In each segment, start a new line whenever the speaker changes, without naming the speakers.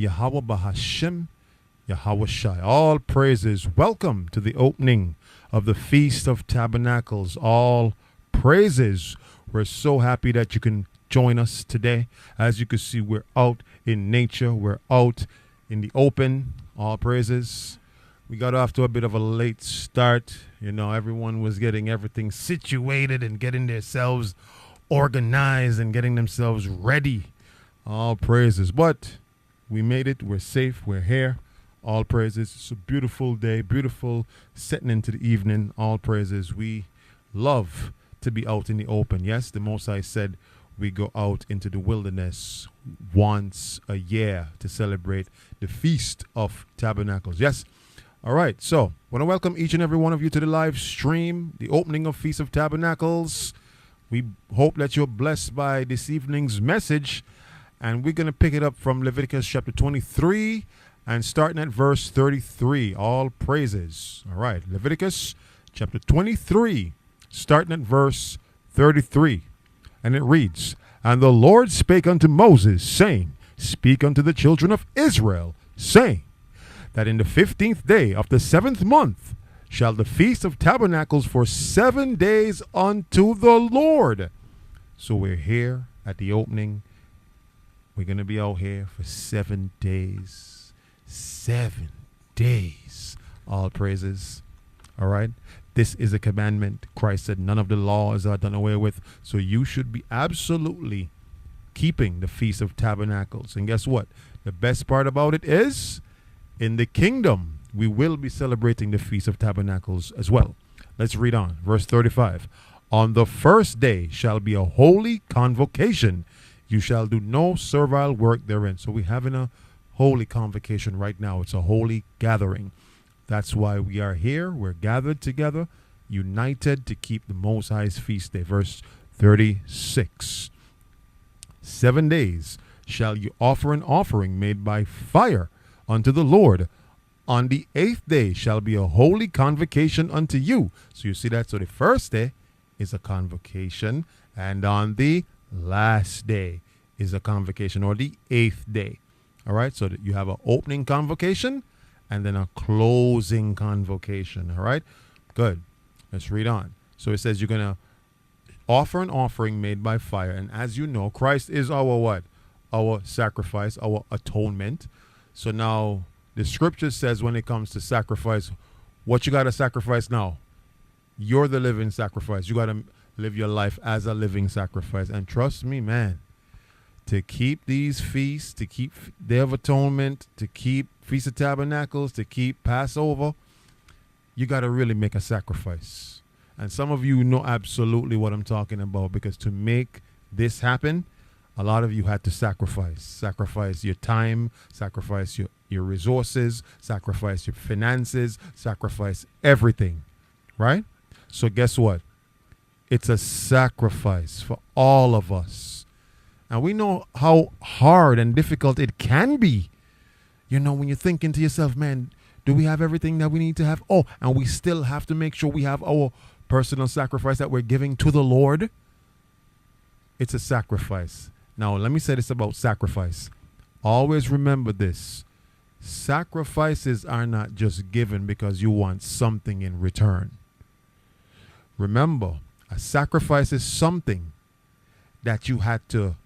Yahweh Bahashem, Yahweh Shai. All praises. Welcome to the opening of the Feast of Tabernacles. All praises. We're so happy that you can join us today. As you can see, we're out in nature. We're out in the open. All praises. We got off to a bit of a late start. You know, everyone was getting everything situated and getting themselves organized and getting themselves ready. All praises. But we made it. We're safe. We're here. All praises. It's a beautiful day. Beautiful setting into the evening. All praises. We love to be out in the open. Yes, the Most High said we go out into the wilderness once a year to celebrate the Feast of Tabernacles. Yes. All right. So I want to welcome each and every one of you to the live stream, the opening of Feast of Tabernacles. We hope that you're blessed by this evening's message. And we're going to pick it up from Leviticus chapter 23 and starting at verse 33. All praises. All right. Leviticus chapter 23, starting at verse 33. And it reads, "And the Lord spake unto Moses, saying, Speak unto the children of Israel, saying, that in the 15th day of the 7th month shall the Feast of Tabernacles for 7 days unto the Lord." So we're here at the opening. We're going to be out here for 7 days. 7 days. All praises. All right. This is a commandment. Christ said none of the laws are done away with. So you should be absolutely keeping the Feast of Tabernacles. And guess what? The best part about it is in the kingdom, we will be celebrating the Feast of Tabernacles as well. Let's read on. Verse 35. "On the first day shall be a holy convocation. You shall do no servile work therein." So we're having a holy convocation right now. It's a holy gathering. That's why we are here. We're gathered together, united to keep the Most High's feast day. Verse 36. 7 days shall you offer an offering made by fire unto the Lord. On the 8th day shall be a holy convocation unto you. So you see that? So the first day is a convocation, and on the last day is a convocation, or the 8th day. All right, so that you have an opening convocation and then a closing convocation. All right, good. Let's read on. So it says you're going to offer an offering made by fire. And as you know, Christ is our what? Our sacrifice, our atonement. So now the scripture says when it comes to sacrifice, what you got to sacrifice now? You're the living sacrifice. You got to live your life as a living sacrifice. And trust me, man, to keep these feasts, to keep Day of Atonement, to keep Feast of Tabernacles, to keep Passover, you got to really make a sacrifice. And some of you know absolutely what I'm talking about, because to make this happen, a lot of you had to sacrifice your time, sacrifice your resources, sacrifice your finances, sacrifice everything, right? So guess what? It's a sacrifice for all of us. And we know how hard and difficult it can be. You know, when you're thinking to yourself, man, do we have everything that we need to have? Oh, and we still have to make sure we have our personal sacrifice that we're giving to the Lord. It's a sacrifice. Now, let me say this about sacrifice. Always remember this. Sacrifices are not just given because you want something in return. Remember, a sacrifice is something that you had to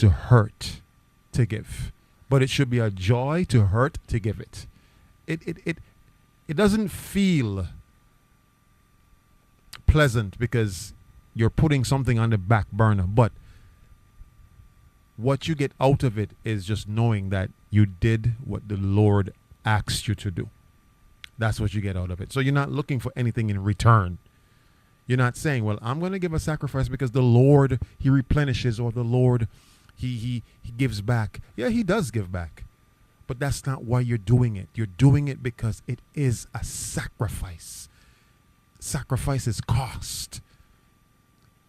hurt to give. But it should be a joy to hurt to give it. It doesn't feel pleasant because you're putting something on the back burner, but what you get out of it is just knowing that you did what the Lord asked you to do. That's what you get out of it. So you're not looking for anything in return. You're not saying, well, I'm going to give a sacrifice because the Lord, he replenishes, or the Lord, he gives back. Yeah, he does give back. But that's not why you're doing it. You're doing it because it is a sacrifice. Sacrifices cost.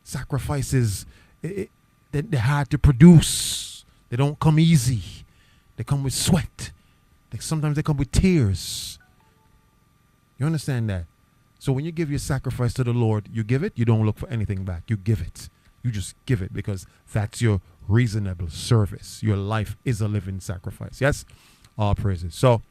Sacrifices, they're hard to produce. They don't come easy. They come with sweat. Sometimes they come with tears. You understand that? So when you give your sacrifice to the Lord, you give it. You don't look for anything back. You give it. You just give it because that's your reasonable service. Your life is a living sacrifice. Yes? All praises. So,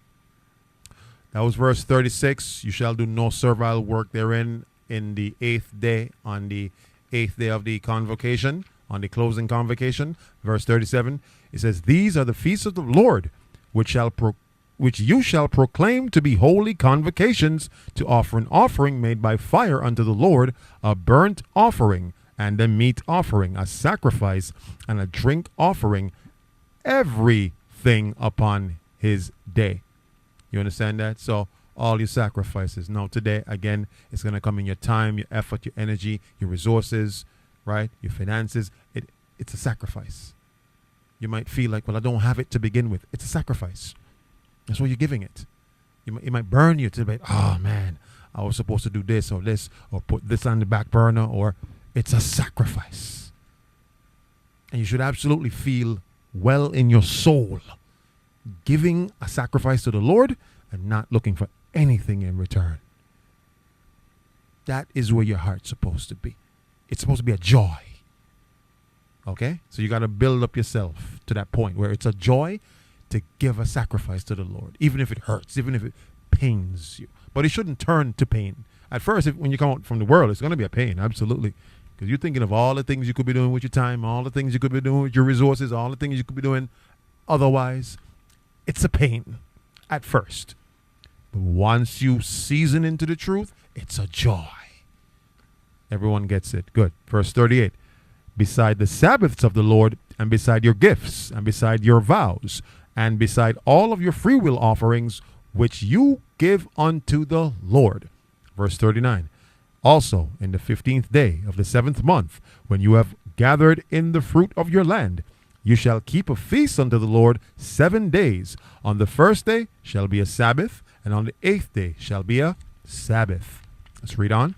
that was verse 36. You shall do no servile work therein in the 8th day, on the 8th day of the convocation, on the closing convocation. Verse 37, it says, these are the feasts of the Lord, which you shall proclaim to be holy convocations, to offer an offering made by fire unto the Lord, a burnt offering and a meat offering, a sacrifice and a drink offering, everything upon his day. You understand that? So all your sacrifices. Now today, again, it's going to come in your time, your effort, your energy, your resources, right? Your finances. It's a sacrifice. You might feel like, well, I don't have it to begin with. It's a sacrifice. That's why you're giving it. It might burn you to be, oh man, I was supposed to do this, or put this on the back burner, or it's a sacrifice. And you should absolutely feel well in your soul, giving a sacrifice to the Lord and not looking for anything in return. That is where your heart's supposed to be. It's supposed to be a joy. Okay? So you got to build up yourself to that point where it's a joy to give a sacrifice to the Lord, even if it hurts, even if it pains you. But it shouldn't turn to pain. At first, when you come out from the world, it's going to be a pain, absolutely. Because you're thinking of all the things you could be doing with your time, all the things you could be doing with your resources, all the things you could be doing otherwise. It's a pain at first. But once you season into the truth, it's a joy. Everyone gets it. Good. Verse 38. Beside the Sabbaths of the Lord, and beside your gifts, and beside your vows, and beside all of your freewill offerings, which you give unto the Lord. Verse 39. Also, in the 15th day of the 7th month, when you have gathered in the fruit of your land, you shall keep a feast unto the Lord 7 days. On the first day shall be a Sabbath, and on the 8th day shall be a Sabbath. Let's read on.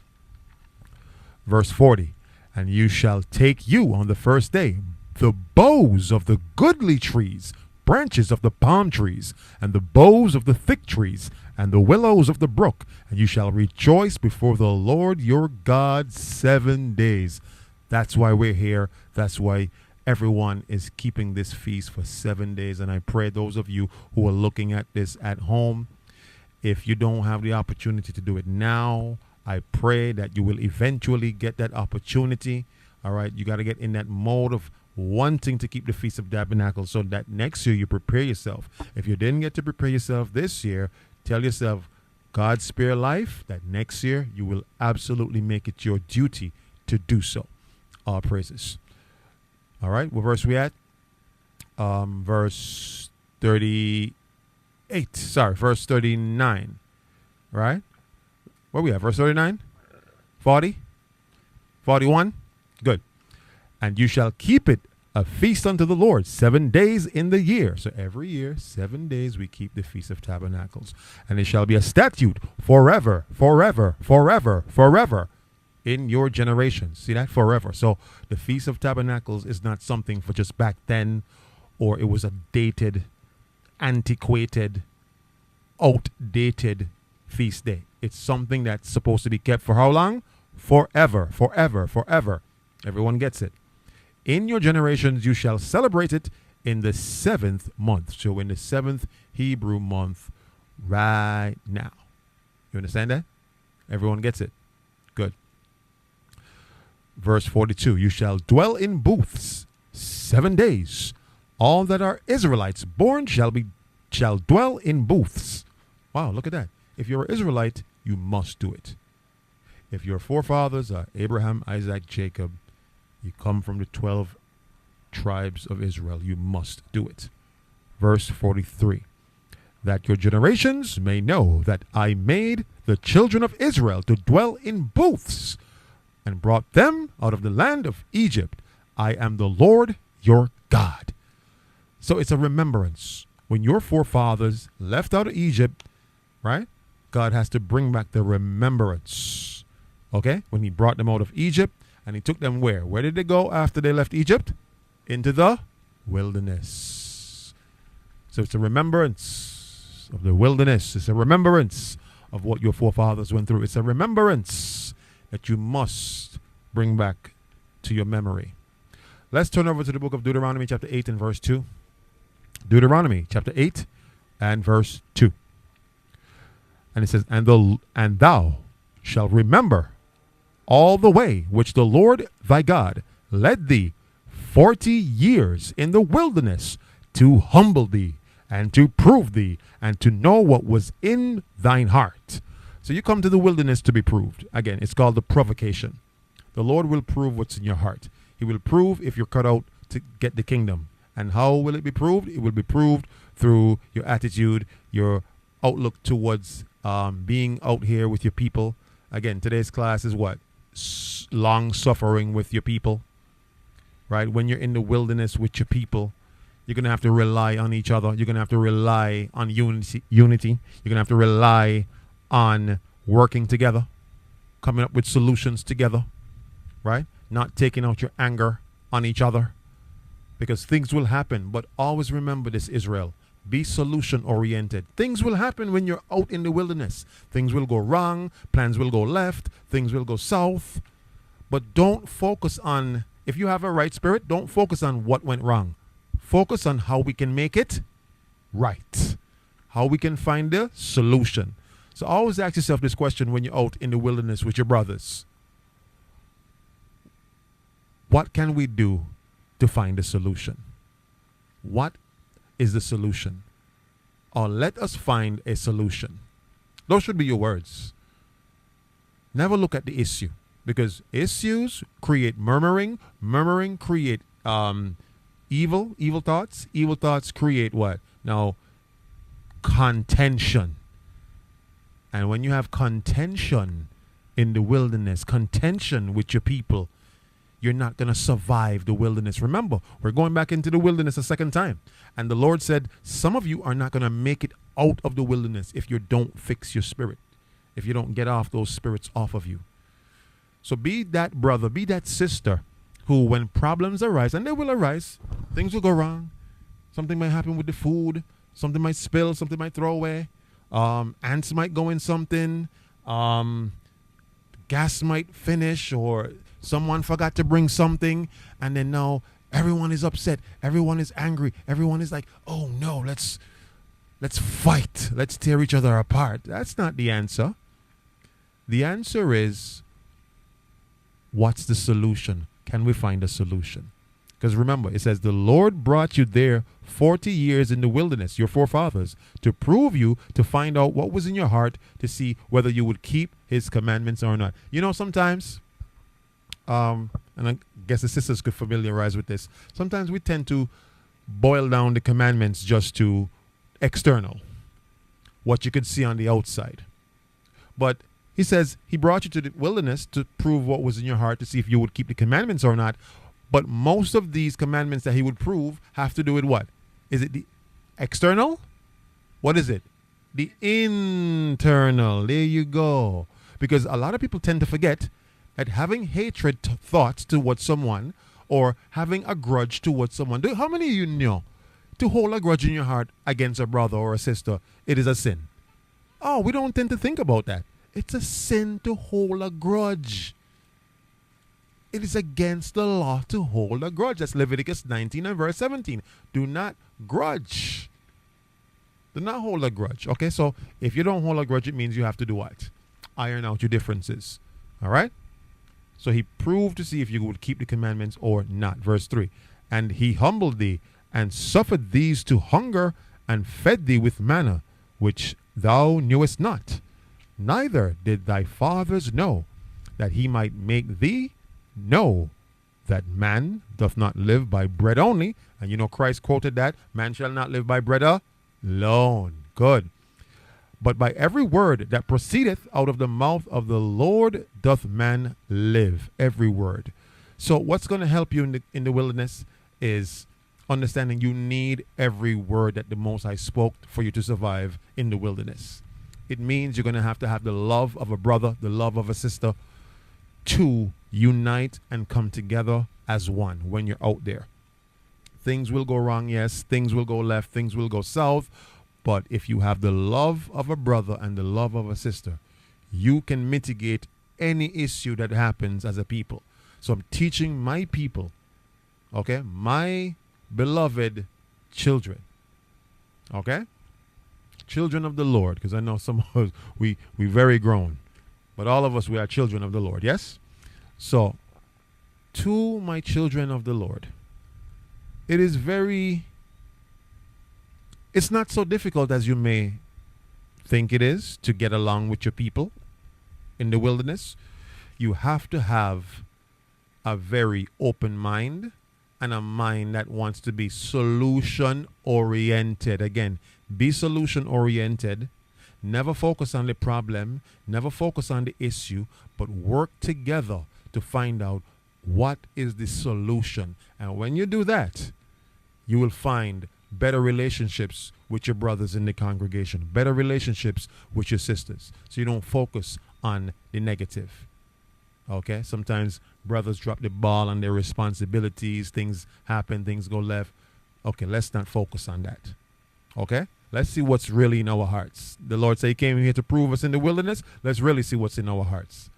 Verse 40. And you shall take you on the first day the boughs of the goodly trees, branches of the palm trees, and the boughs of the thick trees, and the willows of the brook, and you shall rejoice before the Lord your God 7 days. That's why we're here. That's why everyone is keeping this feast for 7 days. And I pray those of you who are looking at this at home, if you don't have the opportunity to do it now, I pray that you will eventually get that opportunity. All right. You got to get in that mode of wanting to keep the Feast of Tabernacles so that next year you prepare yourself. If you didn't get to prepare yourself this year, tell yourself, God spare life, that next year you will absolutely make it your duty to do so. All praises. All right. What verse we at? Verse 38. Sorry, verse 39. Right? Where we at? Verse 39? 40? 41? Good. And you shall keep it a feast unto the Lord 7 days in the year. So every year, 7 days, we keep the Feast of Tabernacles. And it shall be a statute forever, forever, forever, forever in your generations. See that? Forever. So the Feast of Tabernacles is not something for just back then, or it was a dated, antiquated, outdated feast day. It's something that's supposed to be kept for how long? Forever, forever, forever. Everyone gets it. In your generations, you shall celebrate it in the 7th month. So in the 7th Hebrew month right now. You understand that? Everyone gets it. Good. Verse 42. You shall dwell in booths 7 days. All that are Israelites born shall dwell in booths. Wow, look at that. If you're an Israelite, you must do it. If your forefathers are Abraham, Isaac, Jacob, you come from the 12 tribes of Israel, you must do it. Verse 43. That your generations may know that I made the children of Israel to dwell in booths and brought them out of the land of Egypt. I am the Lord your God. So it's a remembrance. When your forefathers left out of Egypt, right? God has to bring back the remembrance. Okay? When he brought them out of Egypt, and he took them where? Where did they go after they left Egypt? Into the wilderness. So it's a remembrance of the wilderness. It's a remembrance of what your forefathers went through. It's a remembrance that you must bring back to your memory. Let's turn over to the book of Deuteronomy chapter 8 and verse 2. Deuteronomy chapter 8 and verse 2. And it says, and thou shalt remember all the way which the Lord thy God led thee 40 years in the wilderness to humble thee and to prove thee and to know what was in thine heart. So you come to the wilderness to be proved. Again, it's called the provocation. The Lord will prove what's in your heart. He will prove if you're cut out to get the kingdom. And how will it be proved? It will be proved through your attitude, your outlook towards being out here with your people. Again, today's class is what? Long suffering with your people. Right? When you're in the wilderness with your people, you're going to have to rely on each other. You're going to have to rely on unity. You're going to have to rely on working together, coming up with solutions together. Right? Not taking out your anger on each other. Because things will happen. But always remember this, Israel. Be solution oriented. Things will happen when you're out in the wilderness. Things will go wrong. Plans will go left. Things will go south. But don't focus on, if you have a right spirit, don't focus on what went wrong. Focus on how we can make it right. How we can find the solution. So always ask yourself this question when you're out in the wilderness with your brothers. What can we do to find a solution? What is the solution? Or let us find a solution. Those should be your words. Never look at the issue, because issues create murmuring. Murmuring create evil thoughts. Evil thoughts create what? Now, contention. And when you have contention in the wilderness, contention with your people, you're not going to survive the wilderness. Remember, we're going back into the wilderness a second time. And the Lord said, some of you are not going to make it out of the wilderness if you don't fix your spirit, if you don't get off those spirits off of you. So be that brother, be that sister who, when problems arise, and they will arise, things will go wrong. Something might happen with the food. Something might spill. Something might throw away. Ants might go in something. Gas might finish, or someone forgot to bring something, and then now everyone is upset. Everyone is angry. Everyone is like, oh no, let's fight. Let's tear each other apart. That's not the answer. The answer is, what's the solution? Can we find a solution? Because remember, it says the Lord brought you there 40 years in the wilderness, your forefathers, to prove you, to find out what was in your heart, to see whether you would keep his commandments or not. You know, sometimes, and I guess the sisters could familiarize with this, sometimes we tend to boil down the commandments just to external, what you could see on the outside. But he says he brought you to the wilderness to prove what was in your heart, to see if you would keep the commandments or not. But most of these commandments that he would prove have to do with what? Is it the external? What is it? The internal. There you go. Because a lot of people tend to forget that having hatred thoughts towards someone, or having a grudge towards someone. How many of you know to hold a grudge in your heart against a brother or a sister, it is a sin? Oh, we don't tend to think about that. It's a sin to hold a grudge. It is against the law to hold a grudge. That's Leviticus 19 and verse 17. Do not grudge. Do not hold a grudge. Okay, so if you don't hold a grudge, it means you have to do what? Iron out your differences. All right? So he proved to see if you would keep the commandments or not. Verse 3. And he humbled thee and suffered these to hunger and fed thee with manna, which thou knewest not. Neither did thy fathers know, that he might make thee know that man doth not live by bread only. And you know Christ quoted that, man shall not live by bread alone. Good. But by every word that proceedeth out of the mouth of the Lord doth man live. Every word. So what's going to help you in the wilderness is understanding you need every word that the Most High spoke for you to survive in the wilderness. It means you're going to have the love of a brother, the love of a sister, to unite and come together as one when you're out there. Things will go wrong, yes. Things will go left. Things will go south. But if you have the love of a brother and the love of a sister, you can mitigate any issue that happens as a people. So I'm teaching my people Okay? My beloved children. Okay? Children of the Lord. Because I know some of us, we very grown. But all of us, we are children of the Lord. Yes? So, to my children of the Lord, it's not so difficult as you may think it is to get along with your people in the wilderness. You have to have a very open mind and a mind that wants to be solution oriented. Again, be solution oriented. Never focus on the problem, never focus on the issue, but work together to find out what is the solution. And when you do that, you will find better relationships with your brothers in the congregation, better relationships with your sisters. So you don't focus on the negative. Okay? Sometimes brothers drop the ball on their responsibilities, things happen, things go left. Okay, let's not focus on that. Okay? Let's see what's really in our hearts. The Lord said He came here to prove us in the wilderness. Let's really see what's in our hearts.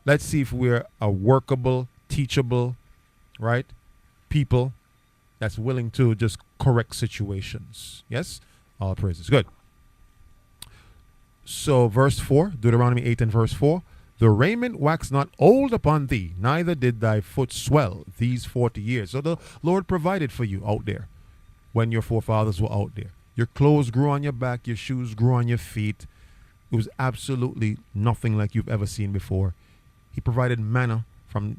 Let's see if we're a workable, teachable, right, people that's willing to just correct situations. Yes? All praises. Good. So verse 4, Deuteronomy 8 and verse 4. The raiment waxed not old upon thee, neither did thy foot swell these 40 years. So the Lord provided for you out there when your forefathers were out there. Your clothes grew on your back, your shoes grew on your feet. It was absolutely nothing like you've ever seen before. He provided manna from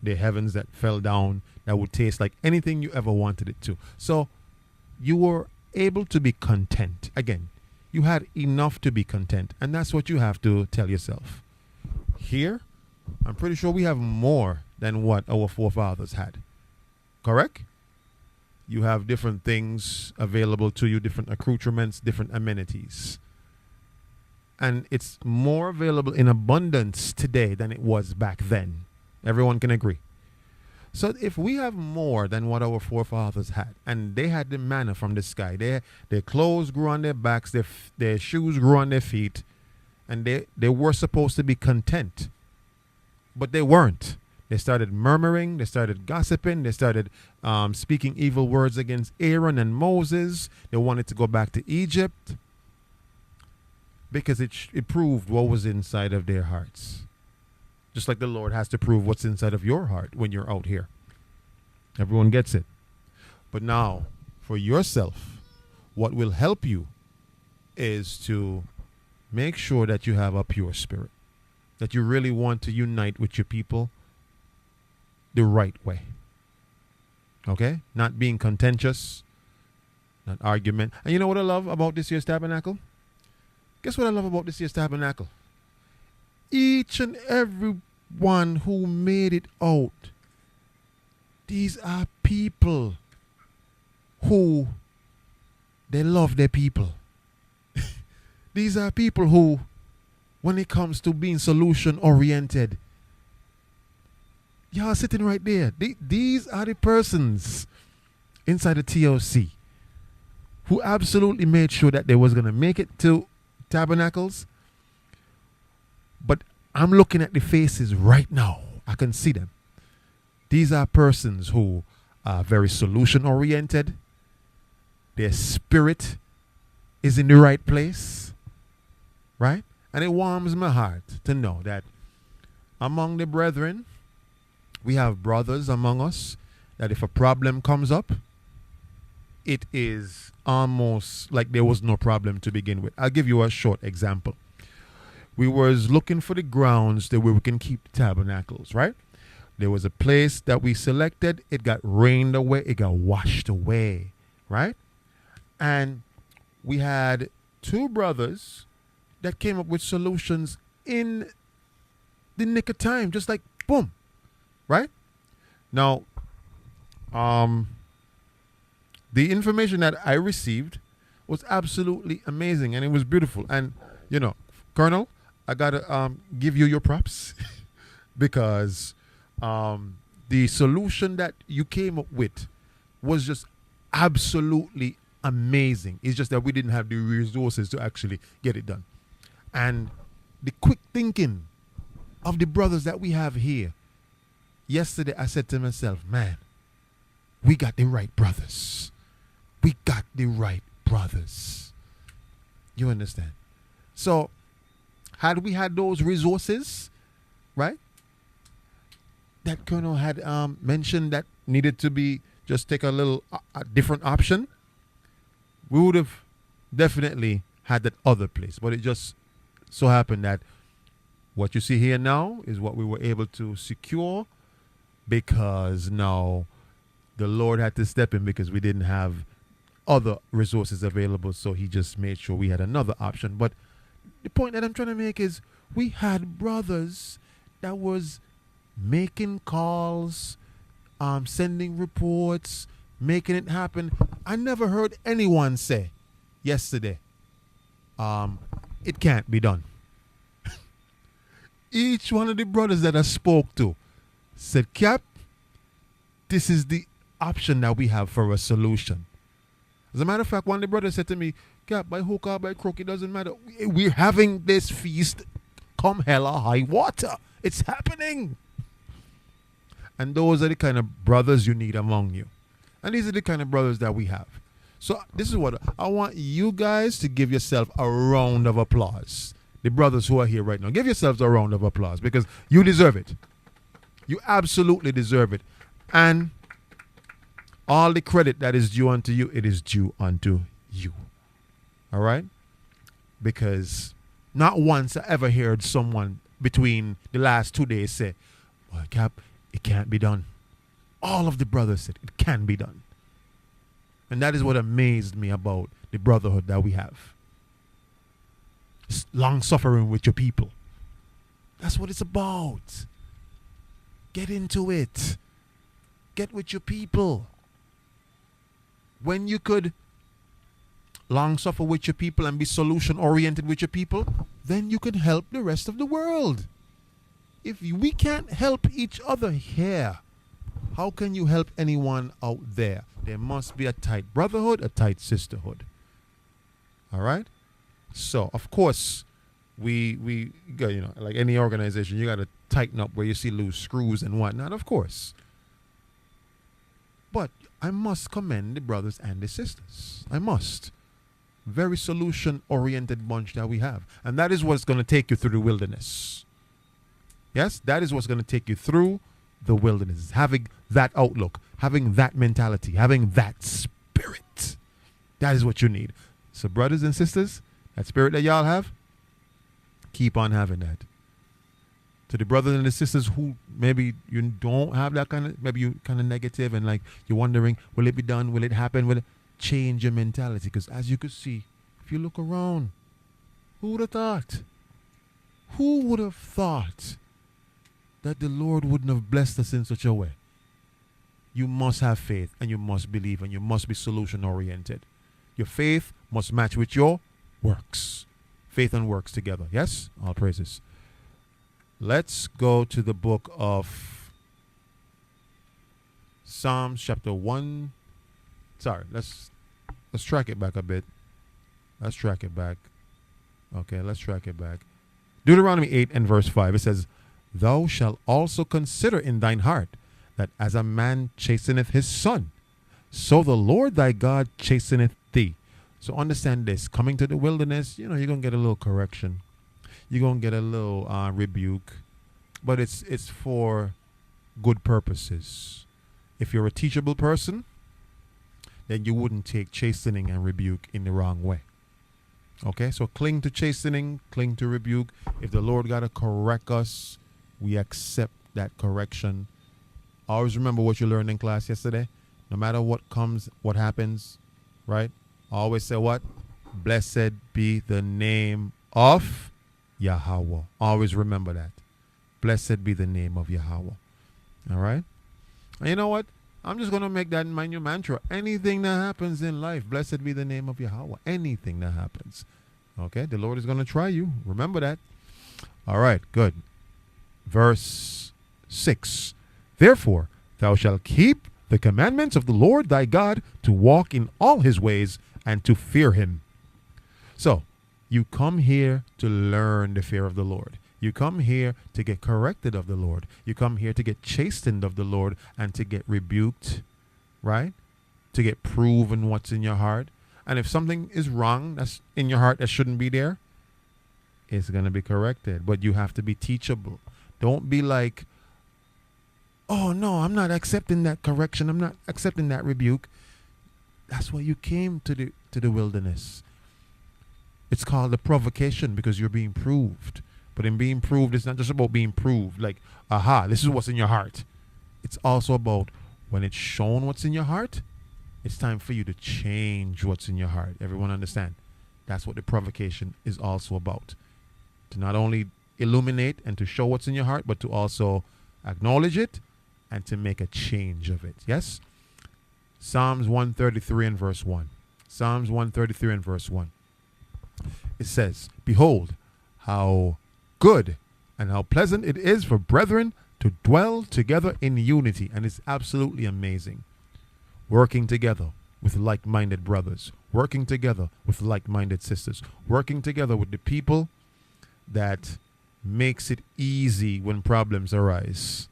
the heavens that fell down that would taste like anything you ever wanted it to. So you were able to be content. Again, you had enough to be content. And that's what you have to tell yourself. Here, I'm pretty sure we have more than what our forefathers had. Correct? You have different things available to you, different accoutrements, different amenities. And it's more available in abundance today than it was back then. Everyone can agree. So if we have more than what our forefathers had, and they had the manna from the sky, their clothes grew on their backs, their shoes grew on their feet, and they were supposed to be content. But they weren't. They started murmuring, they started gossiping, they started speaking evil words against Aaron and Moses. They wanted to go back to Egypt because it proved what was inside of their hearts. Just like the Lord has to prove what's inside of your heart when you're out here. Everyone gets it. But now, for yourself, what will help you is to make sure that you have a pure spirit, that you really want to unite with your people the right way. Okay? Not being contentious, not argument. And you know what I love about this year's tabernacle? Guess what I love about this year's tabernacle? Each and every one who made it out, these are people who they love their people. These are people who, when it comes to being solution oriented, y'all sitting right there. These are the persons inside the TOC who absolutely made sure that they was going to make it to Tabernacles. But I'm looking at the faces right now. I can see them. These are persons who are very solution oriented. Their spirit is in the right place. Right? And it warms my heart to know that among the brethren, we have brothers among us that if a problem comes up, it is almost like there was no problem to begin with. I'll give you a short example. We was looking for the grounds that where we can keep the tabernacles, right? There was a place that we selected. It got rained away. It got washed away, right? And we had two brothers that came up with solutions in the nick of time, just like boom, right? Now, the information that I received was absolutely amazing, and it was beautiful. And, you know, Colonel, I got to give you your props because the solution that you came up with was just absolutely amazing. It's just that we didn't have the resources to actually get it done. And the quick thinking of the brothers that we have here. Yesterday, I said to myself, man, we got the right brothers. We got the right brothers. You understand? So, had we had those resources, right, that Colonel had mentioned that needed to be just take a little a different option, we would have definitely had that other place. But it just so happened that what you see here now is what we were able to secure, because now the Lord had to step in because we didn't have other resources available. So he just made sure we had another option. But the point that I'm trying to make is we had brothers that was making calls, sending reports, making it happen. I never heard anyone say yesterday, it can't be done. Each one of the brothers that I spoke to said, Cap, this is the option that we have for a solution. As a matter of fact, one of the brothers said to me, Cap, by hook or by crook, it doesn't matter. We're having this feast come hell or high water. It's happening. And those are the kind of brothers you need among you. And these are the kind of brothers that we have. So this is what I want you guys to give yourself a round of applause. The brothers who are here right now, give yourselves a round of applause because you deserve it. You absolutely deserve it. And all the credit that is due unto you, it is due unto you. All right? Because not once I ever heard someone between the last 2 days say, well, Cap, it can't be done. All of the brothers said it can be done. And that is what amazed me about the brotherhood that we have. It's long suffering with your people. That's what it's about. Get into it. Get with your people. When you could long suffer with your people and be solution oriented with your people, then you can help the rest of the world. If we can't help each other here, how can you help anyone out there? There must be a tight brotherhood, a tight sisterhood. All right? So, of course, we got, like any organization, you got to tighten up where you see loose screws and whatnot, of course. But I must commend the brothers and the sisters. I must. Very solution-oriented bunch that we have. And that is what's going to take you through the wilderness. Yes, that is what's going to take you through the wilderness. Having that outlook, having that mentality, having that spirit. That is what you need. So brothers and sisters, that spirit that y'all have, keep on having that. To the brothers and the sisters who maybe you don't have that kind of, maybe you're kind of negative and like you're wondering, will it be done? Will it happen? Will it change your mentality? Because as you could see, if you look around, who would have thought? Who would have thought that the Lord wouldn't have blessed us in such a way? You must have faith and you must believe and you must be solution oriented. Your faith must match with your works. Faith and works together. Yes? All praises. Let's go to the book of Psalms chapter 1. Sorry, let's track it back a bit. Let's track it back. Okay, let's track it back. Deuteronomy 8 and verse 5. It says, Thou shalt also consider in thine heart that as a man chasteneth his son, so the Lord thy God chasteneth thee. So understand this. Coming to the wilderness, you're going to get a little correction. You're going to get a little rebuke. But it's for good purposes. If you're a teachable person, then you wouldn't take chastening and rebuke in the wrong way. Okay? So cling to chastening, cling to rebuke. If the Lord got to correct us, we accept that correction. Always remember what you learned in class yesterday. No matter what comes, what happens, right? Always say what? Blessed be the name of Yahweh. Always remember that. Blessed be the name of Yahweh. All right? And you know what? I'm just going to make that my new mantra. Anything that happens in life, blessed be the name of Yahweh. Anything that happens. Okay? The Lord is going to try you. Remember that. All right. Good. Verse 6. Therefore, thou shalt keep the commandments of the Lord thy God to walk in all his ways and to fear him. So, you come here to learn the fear of the Lord. You come here to get corrected of the Lord. You come here to get chastened of the Lord and to get rebuked right? To get proven what's in your heart. And if something is wrong that's in your heart that shouldn't be there, it's going to be corrected. But you have to be teachable. Don't be like, oh no, I'm not accepting that correction. I'm not accepting that rebuke. That's why you came to the wilderness. It's called the provocation because you're being proved. But in being proved, it's not just about being proved. Like, aha, this is what's in your heart. It's also about when it's shown what's in your heart, it's time for you to change what's in your heart. Everyone understand? That's what the provocation is also about. To not only illuminate and to show what's in your heart, but to also acknowledge it and to make a change of it. Yes? Psalms 133 and verse 1. Psalms 133 and verse 1. It says, behold, how good and how pleasant it is for brethren to dwell together in unity. And it's absolutely amazing. Working together with like-minded brothers. Working together with like-minded sisters. Working together with the people that makes it easy when problems arise.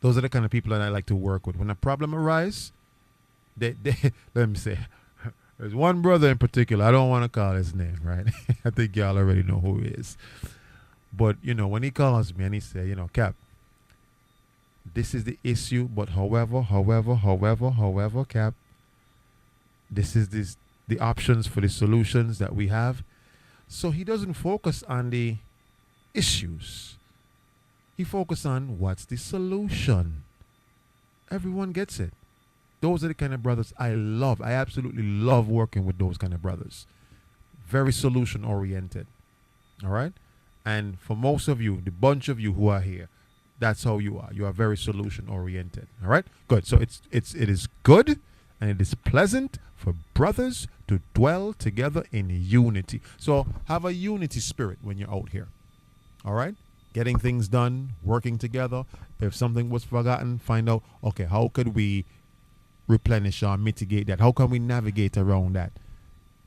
Those are the kind of people that I like to work with. When a problem arises, they let me say, there's one brother in particular, I don't want to call his name, right? I think y'all already know who he is. But, when he calls me and he say, Cap, this is the issue, but however, Cap, this is the options for the solutions that we have. So he doesn't focus on the issues. He focuses on what's the solution. Everyone gets it. Those are the kind of brothers I love. I absolutely love working with those kind of brothers. Very solution oriented. All right? And for most of you, the bunch of you who are here, that's how you are. You are very solution oriented. All right? Good. So it is good and it is pleasant for brothers to dwell together in unity. So have a unity spirit when you're out here. All right? Getting things done, working together. If something was forgotten, find out, okay, how could we replenish or mitigate that? How can we navigate around that?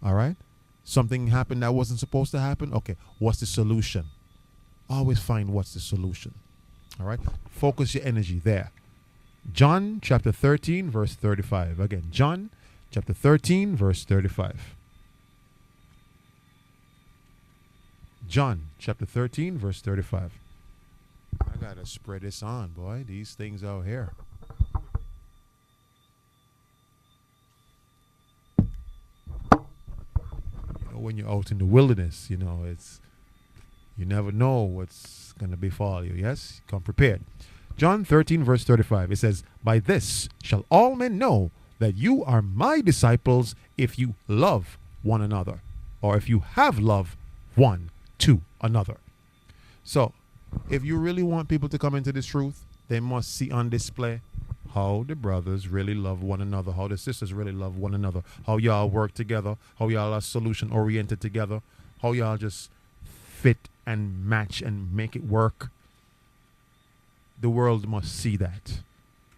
All right? Something happened that wasn't supposed to happen. Okay, what's the solution? Always find what's the solution. All right? Focus your energy there. John chapter 13, verse 35. Again, John chapter 13, verse 35. John chapter 13, verse 35. I got to spread this on, boy. These things out here. When you're out in the wilderness, it's you never know what's going to befall you. Yes, come prepared. John 13 verse 35, it says, by this shall all men know that you are my disciples if you love one another, or if you have love one to another. So if you really want people to come into this truth, they must see on display how the brothers really love one another, how the sisters really love one another, how y'all work together, how y'all are solution oriented together, how y'all just fit and match and make it work. The world must see that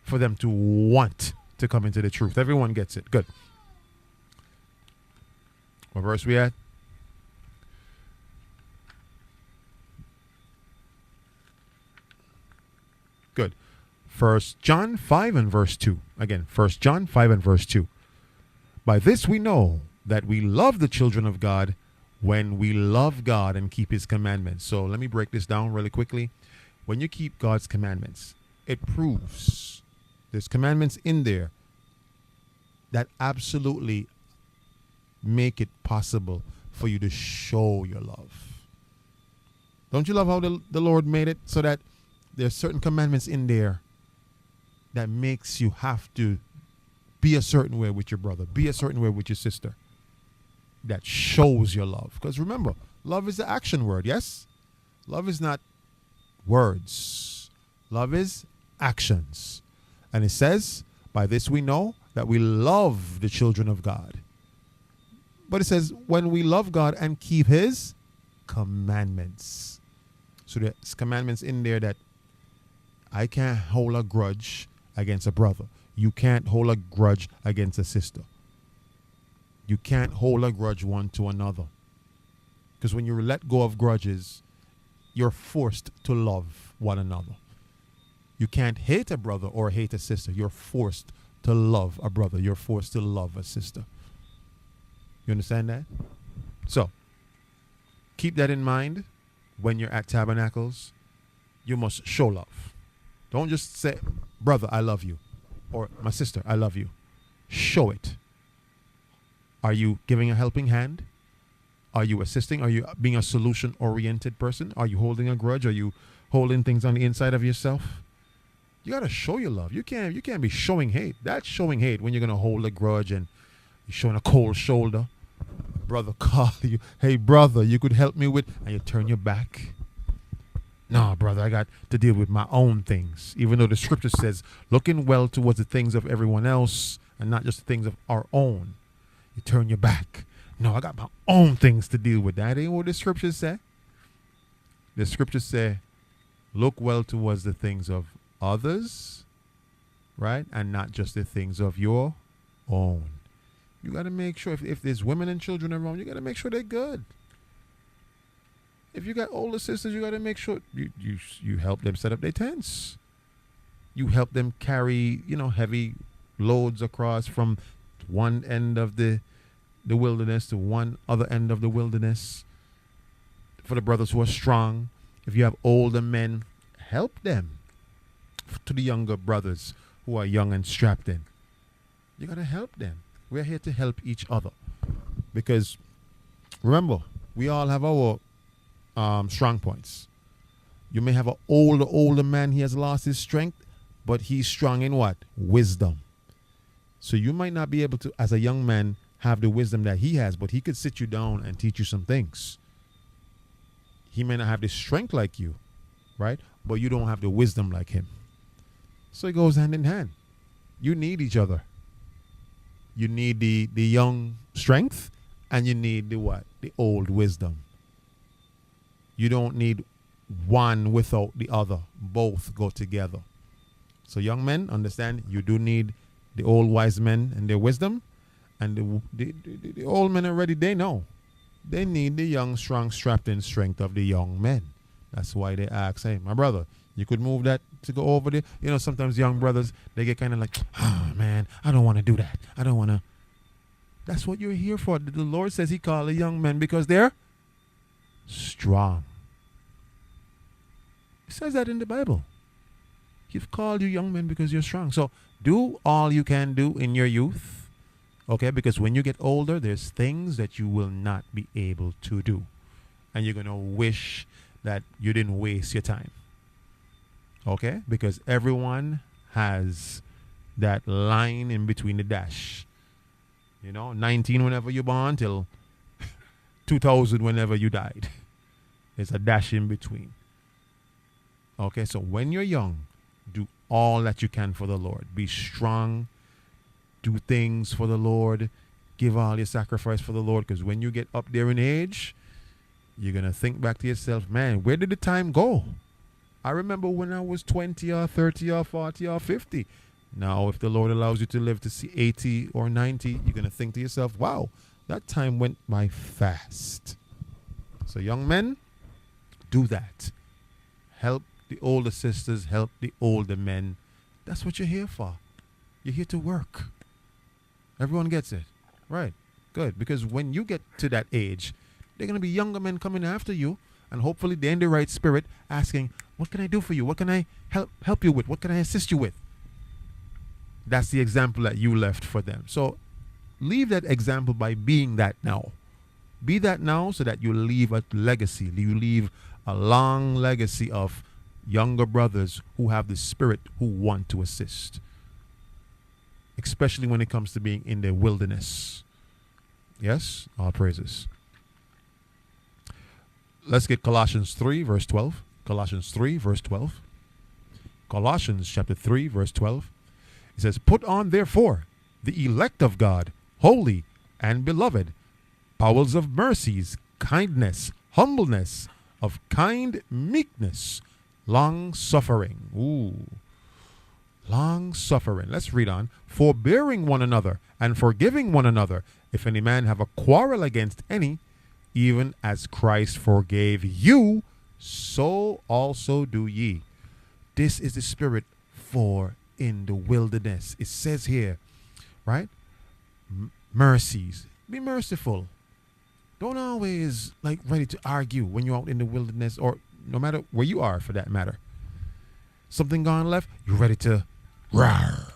for them to want to come into the truth. Everyone gets it. Good. What verse we at? Good. 1 John 5 and verse 2. Again, 1 John 5 and verse 2. By this we know that we love the children of God when we love God and keep his commandments. So let me break this down really quickly. When you keep God's commandments, it proves there's commandments in there that absolutely make it possible for you to show your love. Don't you love how the Lord made it so that there's certain commandments in there that makes you have to be a certain way with your brother, be a certain way with your sister, that shows your love. Because remember, love is the action word, yes? Love is not words. Love is actions. And it says, by this we know that we love the children of God. But it says, when we love God and keep his commandments. So there's commandments in there that I can't hold a grudge against a brother. You can't hold a grudge against a sister. You can't hold a grudge one to another. Because when you let go of grudges, you're forced to love one another. You can't hate a brother or hate a sister. You're forced to love a brother. You're forced to love a sister. You understand that? So, keep that in mind when you're at Tabernacles. You must show love. Don't just say, brother, I love you. Or my sister, I love you. Show it. Are you giving a helping hand? Are you assisting? Are you being a solution-oriented person? Are you holding a grudge? Are you holding things on the inside of yourself? You got to show your love. You can't be showing hate. That's showing hate when you're going to hold a grudge and you're showing a cold shoulder. Brother call you, hey brother, you could help me with, and you turn your back. No, brother, I got to deal with my own things. Even though the scripture says, looking well towards the things of everyone else and not just the things of our own. You turn your back. No, I got my own things to deal with. That ain't what the scriptures say. The scriptures say, look well towards the things of others, right? And not just the things of your own. You got to make sure if there's women and children around, you got to make sure they're good. If you got older sisters, you got to make sure you help them set up their tents. You help them carry, heavy loads across from one end of the wilderness to one other end of the wilderness. For the brothers who are strong, if you have older men, help them. To the younger brothers who are young and strapped in, you got to help them. We're here to help each other. Because, remember, we all have our strong points. You may have an older man, he has lost his strength, but he's strong in what? Wisdom. So you might not be able to, as a young man, have the wisdom that he has, but he could sit you down and teach you some things. He may not have the strength like you, right? But you don't have the wisdom like him. So it goes hand in hand. You need each other. You need the young strength, and you need the what? The old wisdom. You don't need one without the other. Both go together. So young men, understand, you do need the old wise men and their wisdom. And the old men already, they know. They need the young, strong, strapped-in strength of the young men. That's why they ask, hey, my brother, you could move that to go over there. Sometimes young brothers, they get kind of like, oh, man, I don't want to do that. I don't want to. That's what you're here for. The Lord says he called the young men because they're strong. It says that in the Bible. He's called you young men because you're strong. So do all you can do in your youth. Okay, because when you get older, there's things that you will not be able to do. And you're going to wish that you didn't waste your time. Okay, because everyone has that line in between the dash. 19 whenever you're born till 2000 whenever you died. There's a dash in between. Okay, so when you're young, do all that you can for the Lord. Be strong. Do things for the Lord. Give all your sacrifice for the Lord. Because when you get up there in age, you're going to think back to yourself, man, where did the time go? I remember when I was 20 or 30 or 40 or 50. Now, if the Lord allows you to live to see 80 or 90, you're going to think to yourself, wow, that time went by fast. So young men, do that. Help the older sisters, help the older men. That's what you're here for. You're here to work. Everyone gets it. Right. Good. Because when you get to that age, there are going to be younger men coming after you, and hopefully they're in the right spirit asking, what can I do for you? What can I help you with? What can I assist you with? That's the example that you left for them. So leave that example by being that now. Be that now so that you leave a legacy. You leave a long legacy of younger brothers who have the spirit, who want to assist. Especially when it comes to being in the wilderness. Yes? All praises. Let's get Colossians 3, verse 12. Colossians 3, verse 12. Colossians chapter 3, verse 12. It says, put on, therefore, the elect of God, holy and beloved, bowels of mercies, kindness, humbleness, of kind meekness, long-suffering. Ooh. Long-suffering. Let's read on. Forbearing one another and forgiving one another, if any man have a quarrel against any, even as Christ forgave you, so also do ye. This is the spirit for in the wilderness. It says here, right? Mercies. Be merciful. Don't always like ready to argue when you're out in the wilderness, or no matter where you are for that matter. Something gone left, you're ready to rawr.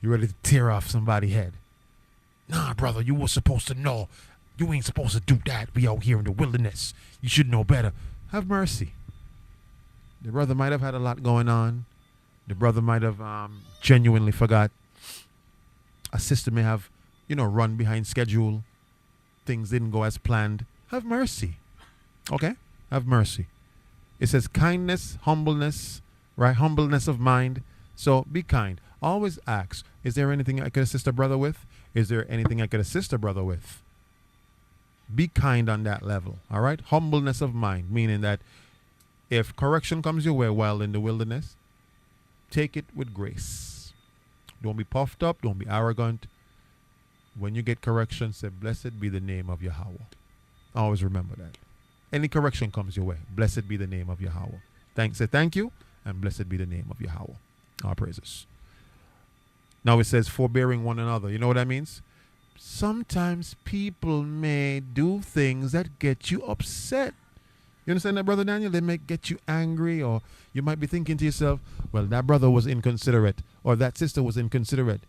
You're ready to tear off somebody's head. Nah, brother, you were supposed to know. You ain't supposed to do that. We out here in the wilderness. You should know better. Have mercy. The brother might have had a lot going on. The brother might have genuinely forgot. A sister may have, run behind schedule. Things didn't go as planned. Have mercy. Okay? Have mercy. It says kindness, humbleness, right? Humbleness of mind. So be kind. Always ask, is there anything I could assist a brother with? Is there anything I could assist a brother with? Be kind on that level. All right? Humbleness of mind, meaning that if correction comes your way while in the wilderness, take it with grace. Don't be puffed up. Don't be arrogant. When you get correction, say, blessed be the name of Yahweh. Always remember that. Any correction comes your way, blessed be the name of Yahweh. Say thank you, and blessed be the name of Yahweh. Our praises. Now it says, forbearing one another. You know what that means? Sometimes people may do things that get you upset. You understand that, Brother Daniel? They may get you angry, or you might be thinking to yourself, well, that brother was inconsiderate, or that sister was inconsiderate.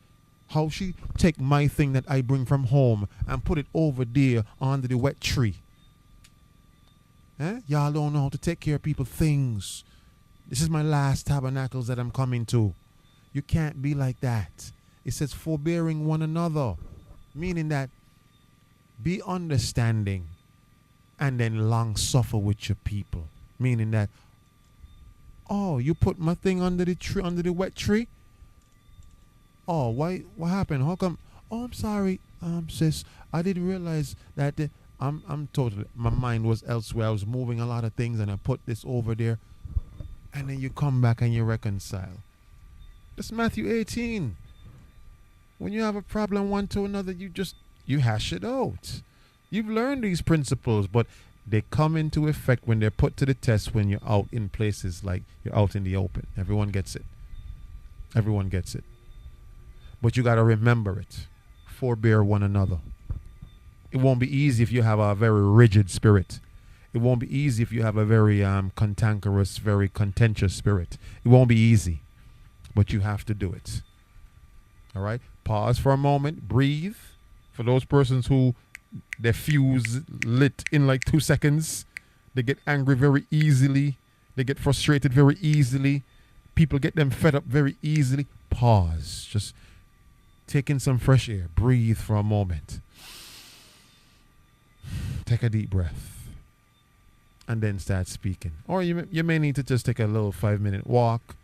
How she take my thing that I bring from home and put it over there under the wet tree? Y'all don't know how to take care of people's things. This is my last tabernacles that I'm coming to. You can't be like that. It says forbearing one another, meaning that be understanding and then long suffer with your people. Meaning that, oh, you put my thing under the tree, under the wet tree? Oh, why? What happened? How come? Oh, I'm sorry, sis. I didn't realize that. I'm totally. My mind was elsewhere. I was moving a lot of things, and I put this over there. And then you come back and you reconcile. That's Matthew 18. When you have a problem one to another, you hash it out. You've learned these principles, but they come into effect when they're put to the test when you're out in places like you're out in the open. Everyone gets it. Everyone gets it. But you got to remember it. Forbear one another. It won't be easy if you have a very rigid spirit. It won't be easy if you have a very cantankerous, very contentious spirit. It won't be easy, but you have to do it. All right? Pause for a moment. Breathe. For those persons who their fuse lit in like 2 seconds, they get angry very easily. They get frustrated very easily. People get them fed up very easily. Pause. Just take in some fresh air. Breathe for a moment. Take a deep breath. And then start speaking. Or you may need to just take a little 5-minute walk.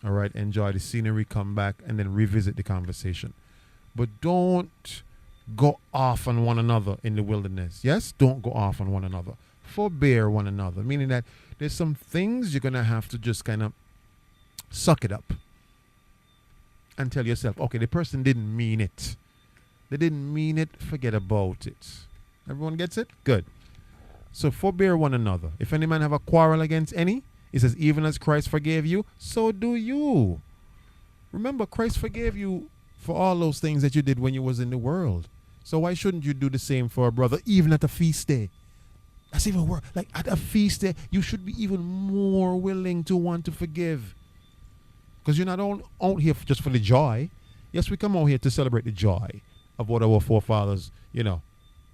All right, enjoy the scenery, come back, and then revisit the conversation. But don't go off on one another in the wilderness. Yes, don't go off on one another. Forbear one another, meaning that there's some things you're going to have to just kind of suck it up and tell yourself, okay, the person didn't mean it. They didn't mean it, forget about it. Everyone gets it? Good. So forbear one another. If any man have a quarrel against any, it says, even as Christ forgave you, so do you. Remember, Christ forgave you for all those things that you did when you was in the world. So why shouldn't you do the same for a brother, even at a feast day? That's even worse. Like at a feast day, you should be even more willing to want to forgive. Because you're not out here just for the joy. Yes, we come out here to celebrate the joy of what our forefathers, the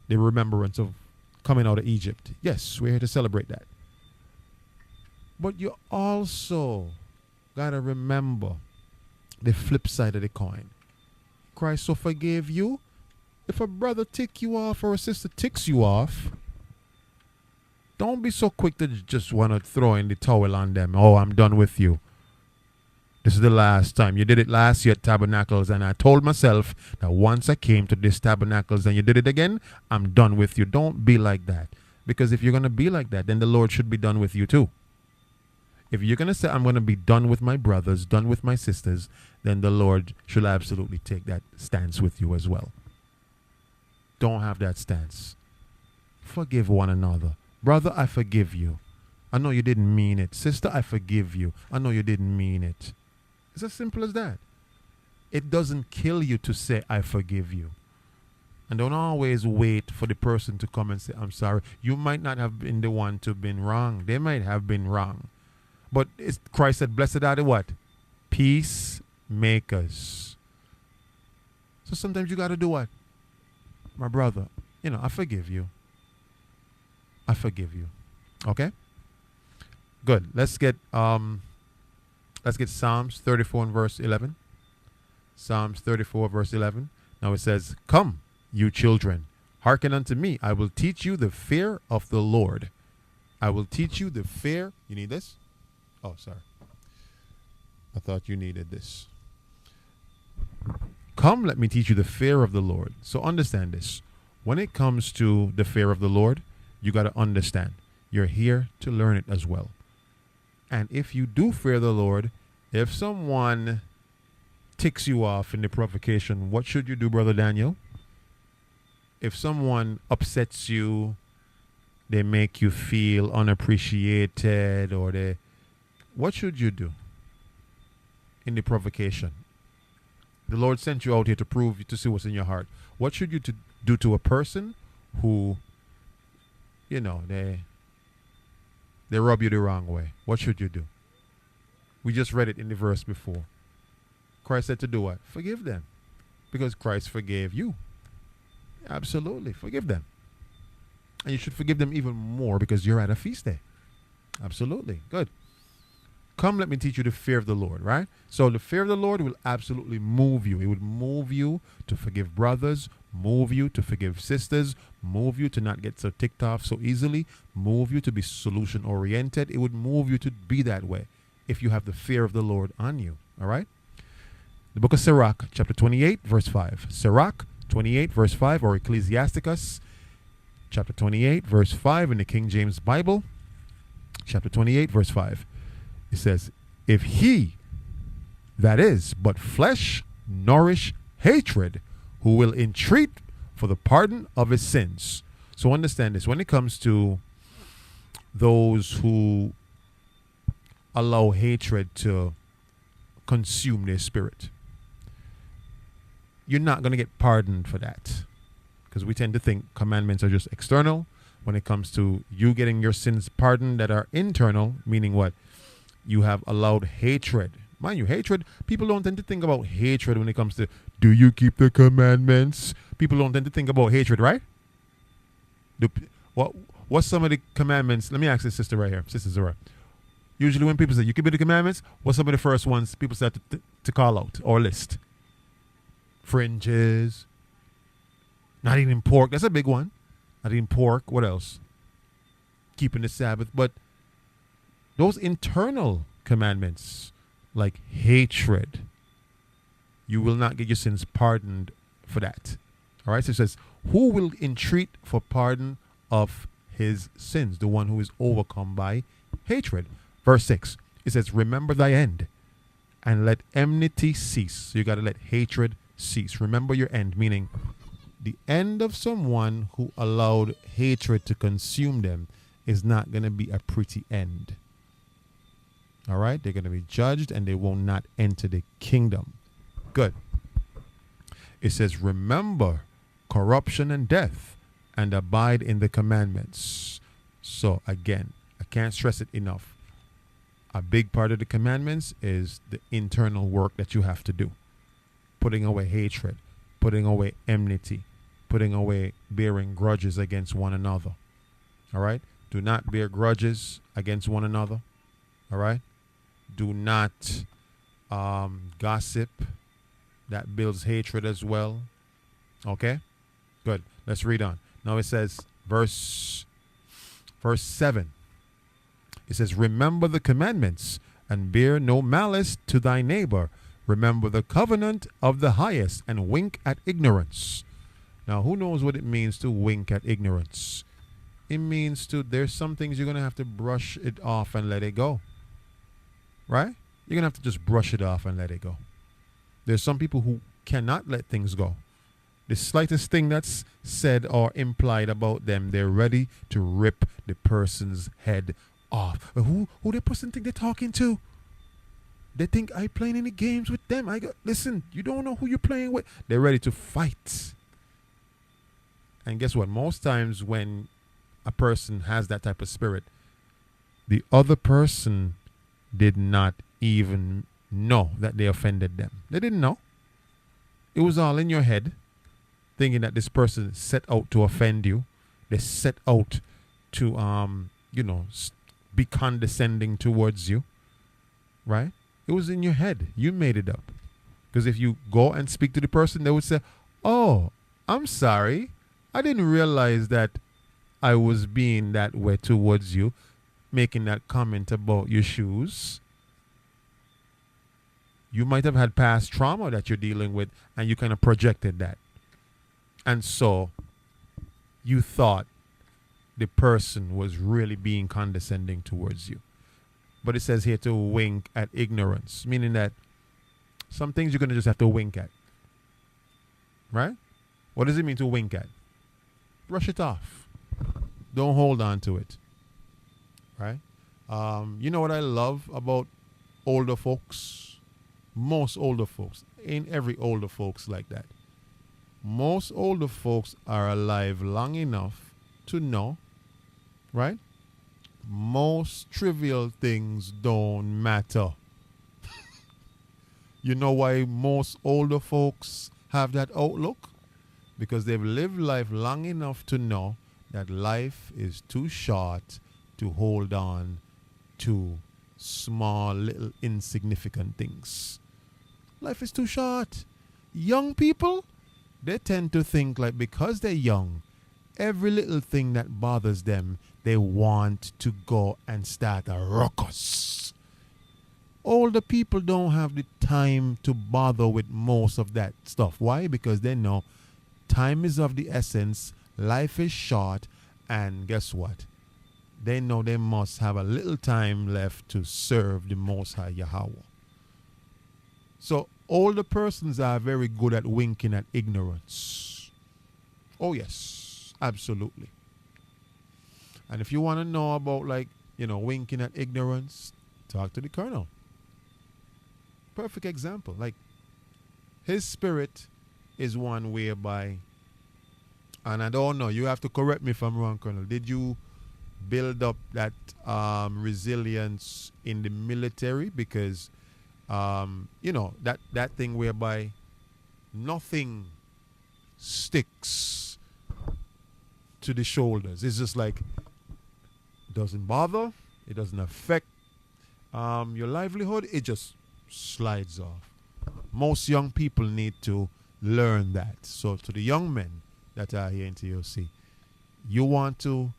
remembrance of coming out of Egypt. Yes, we're here to celebrate that. But you also got to remember the flip side of the coin. Christ so forgave you. If a brother tick you off or a sister ticks you off, don't be so quick to just want to throw in the towel on them. Oh, I'm done with you. This is the last time. You did it last year at Tabernacles, and I told myself that once I came to this Tabernacles and you did it again, I'm done with you. Don't be like that. Because if you're going to be like that, then the Lord should be done with you too. If you're going to say, I'm going to be done with my brothers, done with my sisters, then the Lord should absolutely take that stance with you as well. Don't have that stance. Forgive one another. Brother, I forgive you. I know you didn't mean it. Sister, I forgive you. I know you didn't mean it. It's as simple as that. It doesn't kill you to say, I forgive you. And don't always wait for the person to come and say, I'm sorry. You might not have been the one to have been wrong. They might have been wrong. But Christ said, blessed are the what? Peacemakers. So sometimes you got to do what? My brother, I forgive you. I forgive you. Okay? Good. Let's get Psalms 34 and verse 11. Psalms 34 verse 11. Now it says, come, you children, hearken unto me. I will teach you the fear of the Lord. I will teach you the fear. You need this? Oh, sorry. I thought you needed this. Come, let me teach you the fear of the Lord. So understand this. When it comes to the fear of the Lord, you got to understand. You're here to learn it as well. And if you do fear the Lord, if someone ticks you off in the provocation, what should you do, Brother Daniel? If someone upsets you, they make you feel unappreciated, what should you do in the provocation? The Lord sent you out here to see what's in your heart. What should you do to a person who, they rub you the wrong way? What should you do? We just read it in the verse before. Christ said to do what? Forgive them. Because Christ forgave you. Absolutely. Forgive them. And you should forgive them even more because you're at a feast day. Absolutely. Good. Come, let me teach you the fear of the Lord, right? So the fear of the Lord will absolutely move you. It would move you to forgive brothers, move you to forgive sisters, move you to not get so ticked off so easily, move you to be solution oriented. It would move you to be that way if you have the fear of the Lord on you, all right? The book of Sirach, chapter 28, verse 5. Sirach 28, verse 5, or Ecclesiasticus, chapter 28, verse 5 in the King James Bible, chapter 28, verse 5. It says, if he, that is, but flesh, nourish hatred, who will entreat for the pardon of his sins. So understand this. When it comes to those who allow hatred to consume their spirit, you're not going to get pardoned for that. Because we tend to think commandments are just external. When it comes to you getting your sins pardoned that are internal, meaning what? You have allowed hatred. Mind you, hatred, people don't tend to think about hatred when it comes to, do you keep the commandments? People don't tend to think about hatred, right? What's some of the commandments? Let me ask this sister right here. Sister Zora. Usually when people say, you keep the commandments, what's some of the first ones people start to call out or list? Fringes. Not eating pork. That's a big one. Not eating pork. What else? Keeping the Sabbath. But those internal commandments, like hatred, you will not get your sins pardoned for that. All right? So it says, who will entreat for pardon of his sins? The one who is overcome by hatred. Verse 6, it says, remember thy end and let enmity cease. So you got to let hatred cease. Remember your end, meaning the end of someone who allowed hatred to consume them is not going to be a pretty end. All right? They're going to be judged and they will not enter the kingdom. Good. It says, remember corruption and death and abide in the commandments. So again, I can't stress it enough. A big part of the commandments is the internal work that you have to do. Putting away hatred, putting away enmity, putting away bearing grudges against one another. All right? Do not bear grudges against one another. All right? Do not gossip. That builds hatred as well. Okay? Good. Let's read on. Now it says, verse 7. It says, remember the commandments and bear no malice to thy neighbor. Remember the covenant of the highest and wink at ignorance. Now, who knows what it means to wink at ignorance? It means there's some things you're going to have to brush it off and let it go. Right? You're going to have to just brush it off and let it go. There's some people who cannot let things go. The slightest thing that's said or implied about them, they're ready to rip the person's head off. Who the person think they're talking to? They think I playing any games with them. Listen, you don't know who you're playing with. They're ready to fight. And guess what? Most times when a person has that type of spirit, the other person did not even know that they offended them. They didn't know. It was all in your head, thinking that this person set out to offend you. They set out to, be condescending towards you, right? It was in your head. You made it up. Because if you go and speak to the person, they would say, oh, I'm sorry. I didn't realize that I was being that way towards you, making that comment about your shoes. You might have had past trauma that you're dealing with, and you kind of projected that. And so you thought the person was really being condescending towards you. But it says here to wink at ignorance, meaning that some things you're going to just have to wink at. Right? What does it mean to wink at? Brush it off. Don't hold on to it. Right? You know what I love about older folks? Most older folks. Ain't every older folks like that. Most older folks are alive long enough to know, right? Most trivial things don't matter. You know why most older folks have that outlook? Because they've lived life long enough to know that life is too short to hold on to small, little, insignificant things. Life is too short. Young people, they tend to think like because they're young, every little thing that bothers them, they want to go and start a ruckus. Older people don't have the time to bother with most of that stuff. Why? Because they know time is of the essence, life is short, and guess what? They know they must have a little time left to serve the Most High Yahweh. So older persons are very good at winking at ignorance. Oh yes, absolutely. And if you want to know about winking at ignorance, talk to the colonel. Perfect example. Like his spirit is one whereby, and I don't know, you have to correct me if I'm wrong, Colonel. Did you build up that resilience in the military? Because that thing whereby nothing sticks to the shoulders. It's just like doesn't bother, it doesn't affect your livelihood, it just slides off. Most young people need to learn that. So to the young men that are here in TOC, you want to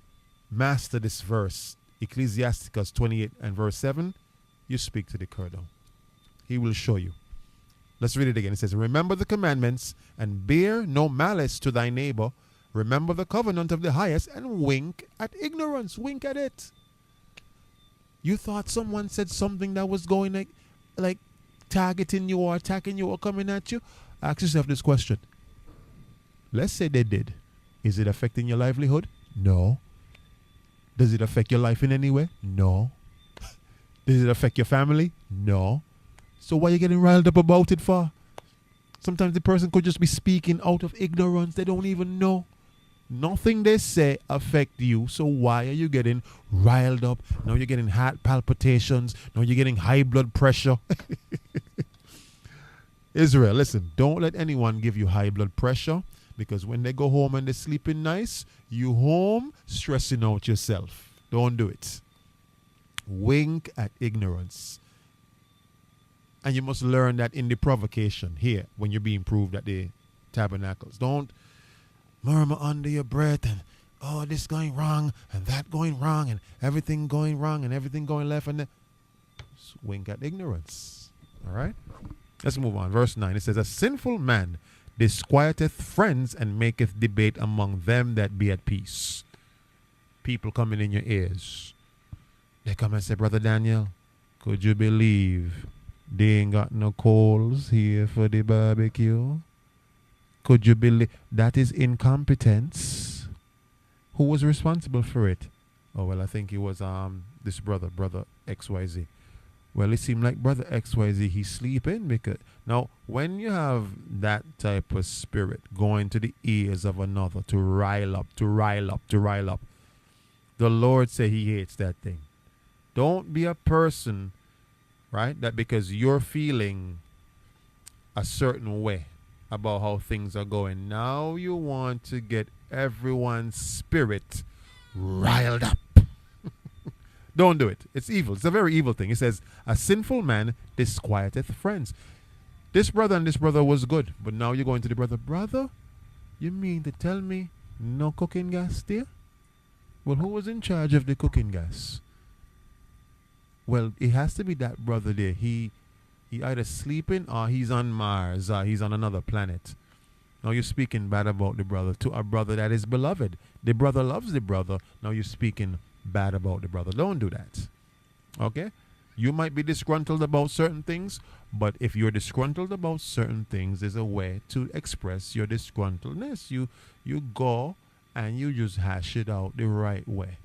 master this verse, Ecclesiasticus 28 and verse 7, you speak to the colonel. He will show you. Let's read it again. It says, remember the commandments and bear no malice to thy neighbor. Remember the covenant of the highest and wink at ignorance. Wink at it. You thought someone said something that was going like targeting you or attacking you or coming at you? Ask yourself this question. Let's say they did. Is it affecting your livelihood? No. Does it affect your life in any way? No. Does it affect your family? No. So why are you getting riled up about it for? Sometimes the person could just be speaking out of ignorance. They don't even know. Nothing they say affect you. So why are you getting riled up? Now you're getting heart palpitations. Now you're getting high blood pressure. Israel, listen, don't let anyone give you high blood pressure, because when they go home and they're sleeping nice, you home stressing out yourself. Don't do it. Wink at ignorance. And you must learn that in the provocation here when you're being proved at the tabernacles. Don't murmur under your breath and, oh, this going wrong and that going wrong and everything going wrong and everything going left. And just wink at ignorance. All right? Let's move on. Verse 9. It says, a sinful man disquieteth friends and maketh debate among them that be at peace. People coming in your ears. They come and say, Brother Daniel, could you believe they ain't got no coals here for the barbecue? Could you believe? That is incompetence. Who was responsible for it? Oh, well, I think it was this brother XYZ. Well, it seemed like brother XYZ, he's sleeping. Because now, when you have that type of spirit going to the ears of another to rile up, to rile up, to rile up, the Lord say he hates that thing. Don't be a person, right, that because you're feeling a certain way about how things are going, now you want to get everyone's spirit riled up. Don't do it. It's evil. It's a very evil thing. It says, a sinful man disquieteth friends. This brother and this brother was good, but now you're going to the brother, brother, you mean to tell me no cooking gas there? Well, who was in charge of the cooking gas? Well, it has to be that brother there. He either sleeping or he's on Mars or he's on another planet. Now you're speaking bad about the brother to a brother that is beloved. The brother loves the brother. Now you're speaking bad about the brother. Don't do that. Okay? You might be disgruntled about certain things, but if you're disgruntled about certain things, there's a way to express your disgruntledness. You go and you just hash it out the right way.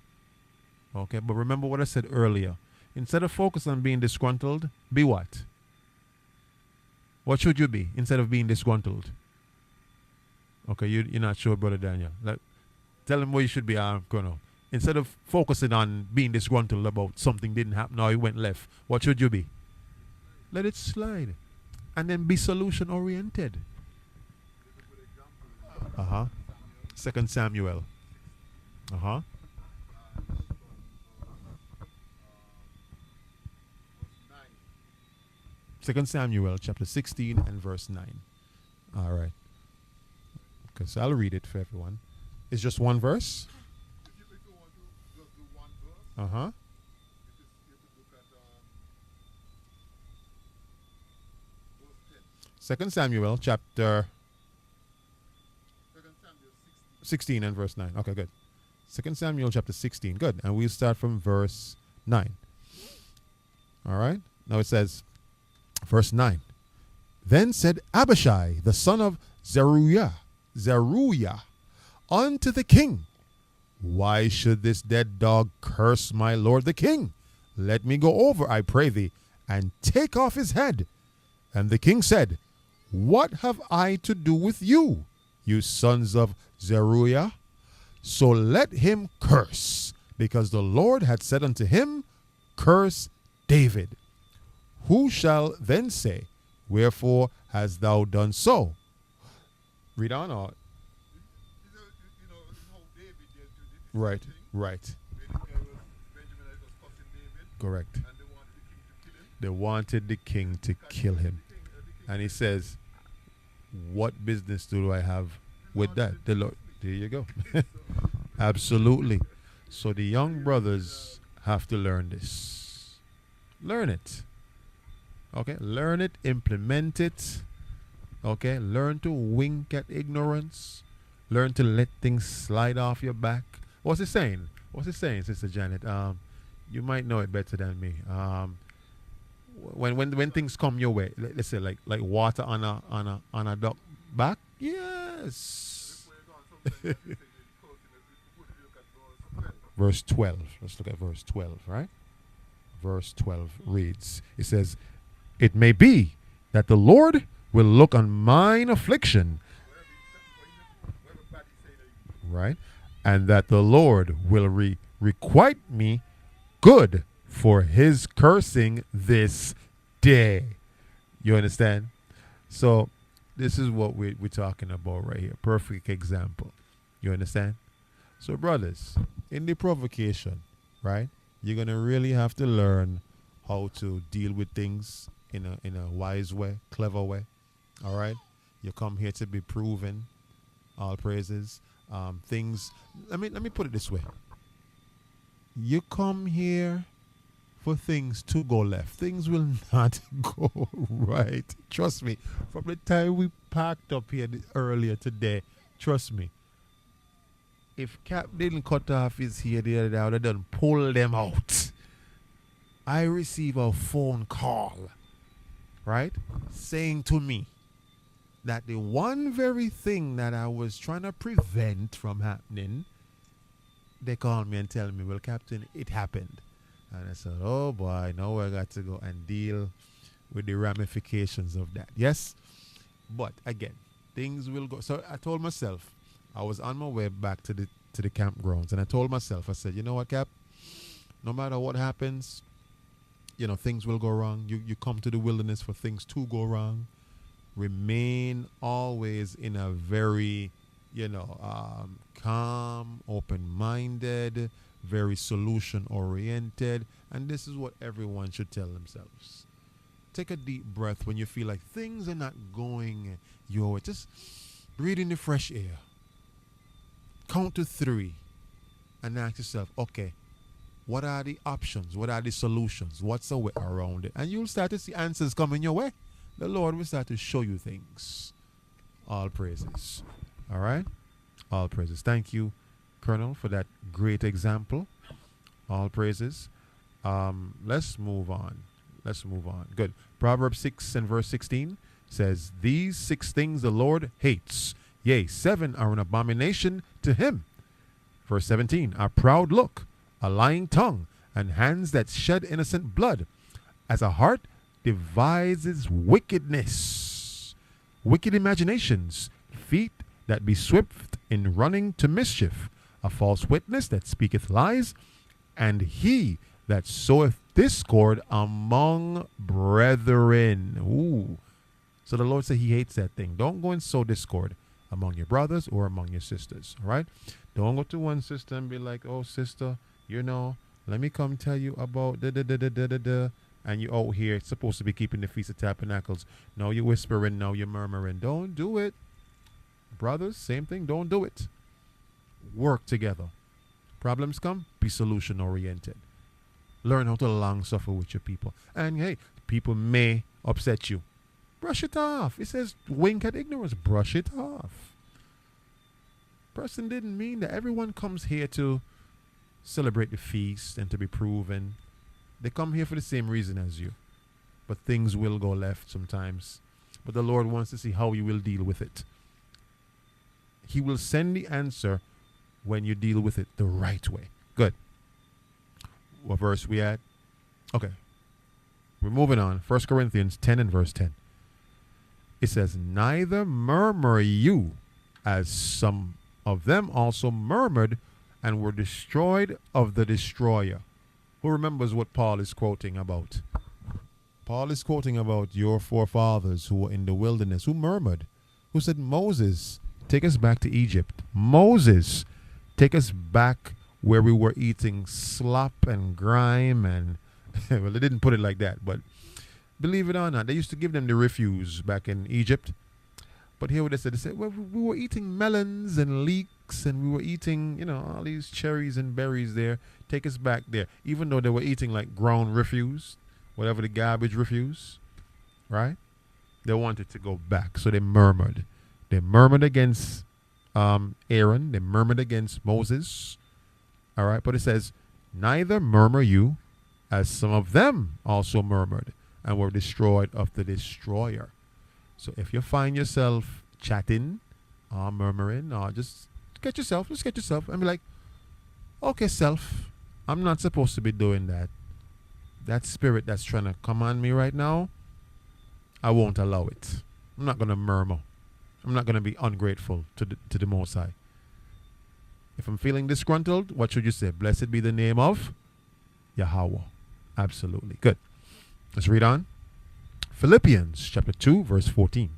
Okay? But remember what I said earlier. Instead of focus on being disgruntled, be what? What should you be instead of being disgruntled? Okay, you're not sure, Brother Daniel. Tell him what you should be, Colonel. Instead of focusing on being disgruntled about something didn't happen or it went left, what should you be? Let it slide. And then be solution oriented. 2 Samuel. 2 Samuel chapter 16 and verse 9. All right. Okay, so I'll read it for everyone. It's just one verse?
If you want to just do one verse,
Uh-huh.
you could look at verse 10.
2 Samuel chapter
2 Samuel
16 and verse 9. Okay, good. 2 Samuel chapter 16. Good. And we'll start from verse 9. All right. Now it says, verse 9. Then said Abishai, the son of Zeruiah, unto the king, why should this dead dog curse my lord the king? Let me go over, I pray thee, and take off his head. And the king said, what have I to do with you, you sons of Zeruiah? So let him curse, because the Lord had said unto him, curse David. Who shall then say, wherefore hast thou done so? Read on. Or
You know how David did to this
right,
thing.
right,
Benjamin was cussing David,
correct.
and they wanted the king to kill him.
They wanted the king to kill him. And he says, what business do I have with that? The Lord. There you go. Absolutely. So the young brothers have to learn this. Learn it. Okay? Learn it, implement it. Okay? Learn to wink at ignorance. Learn to let things slide off your back. What's it saying? What's it saying, Sister Janet? You might know it better than me. When things come your way, let's say like water on a duck back. Yes. Verse 12. Let's look at verse 12, right? Verse 12 reads, it says, it may be that the Lord will look on mine affliction, right? And that the Lord will requite me good for his cursing this day. You understand? So this is what we're talking about right here. Perfect example. You understand? So brothers, in the provocation, right, you're going to really have to learn how to deal with things in a wise way, clever way. All right? You come here to be proven. All praises. Things, let me put it this way. You come here for things to go left. Things will not go right. Trust me. From the time we parked up here earlier today, trust me. If Cap didn't cut off his hair the other day, I would have done pull them out. I receive a phone call, right, saying to me that the one very thing that I was trying to prevent from happening, they call me and tell me, well, Captain, it happened. And I said, oh boy, now I got to go and deal with the ramifications of that. Yes? But again, things will go. So I told myself, I was on my way back to the campgrounds, and I told myself, I said, you know what, Cap? No matter what happens, things will go wrong. You come to the wilderness for things to go wrong. Remain always in a very, calm, open-minded, very solution-oriented. And this is what everyone should tell themselves. Take a deep breath when you feel like things are not going your way. Just breathe in the fresh air. Count to 3 and ask yourself, okay, what are the options? What are the solutions? What's the way around it? And you'll start to see answers coming your way. The Lord will start to show you things. All praises. All right? All praises. Thank you, Colonel, for that great example. All praises. Let's move on. Good. Proverbs 6 and verse 16 says, these 6 things the Lord hates. Yea, 7 are an abomination to him. Verse 17, a proud look, a lying tongue, and hands that shed innocent blood, as a heart devises wickedness, wicked imaginations, feet that be swift in running to mischief, a false witness that speaketh lies, and he that soweth discord among brethren. Ooh. So the Lord said he hates that thing. Don't go and sow discord among your brothers or among your sisters. All right? Don't go to one sister and be like, oh, sister, let me come tell you about da-da-da-da-da-da. And you out here supposed to be keeping the Feast of Tabernacles. Now you're whispering, now you're murmuring. Don't do it. Brothers, same thing. Don't do it. Work together. Problems come, be solution oriented. Learn how to long suffer with your people. And hey, people may upset you. Brush it off. It says wink at ignorance. Brush it off. Person didn't mean that. Everyone comes here to celebrate the feast and to be proven. They come here for the same reason as you. But things will go left sometimes. But the Lord wants to see how you will deal with it. He will send the answer when you deal with it the right way. Good. What verse we at? Okay. We're moving on. 1 Corinthians 10 and verse 10. It says, neither murmur you, as some of them also murmured and were destroyed of the destroyer. Who remembers what Paul is quoting about? Paul is quoting about your forefathers who were in the wilderness, who murmured, who said, Moses, take us back to Egypt. Moses, take us back where we were eating slop and grime and, well, they didn't put it like that, but believe it or not, they used to give them the refuse back in Egypt. But here what they said, well, we were eating melons and leeks and we were eating, all these cherries and berries there. Take us back there. Even though they were eating like ground refuse, whatever the garbage refuse, right? They wanted to go back. So they murmured. They murmured against Aaron. They murmured against Moses. All right. But it says, neither murmur you, as some of them also murmured and were destroyed of the destroyer. So if you find yourself chatting or murmuring or just get yourself and be like, okay, self, I'm not supposed to be doing that. That spirit that's trying to come on me right now, I won't allow it. I'm not going to murmur. I'm not going to be ungrateful to the Most High. If I'm feeling disgruntled, what should you say? Blessed be the name of Yahweh. Absolutely. Good. Let's read on. Philippians chapter 2, verse 14.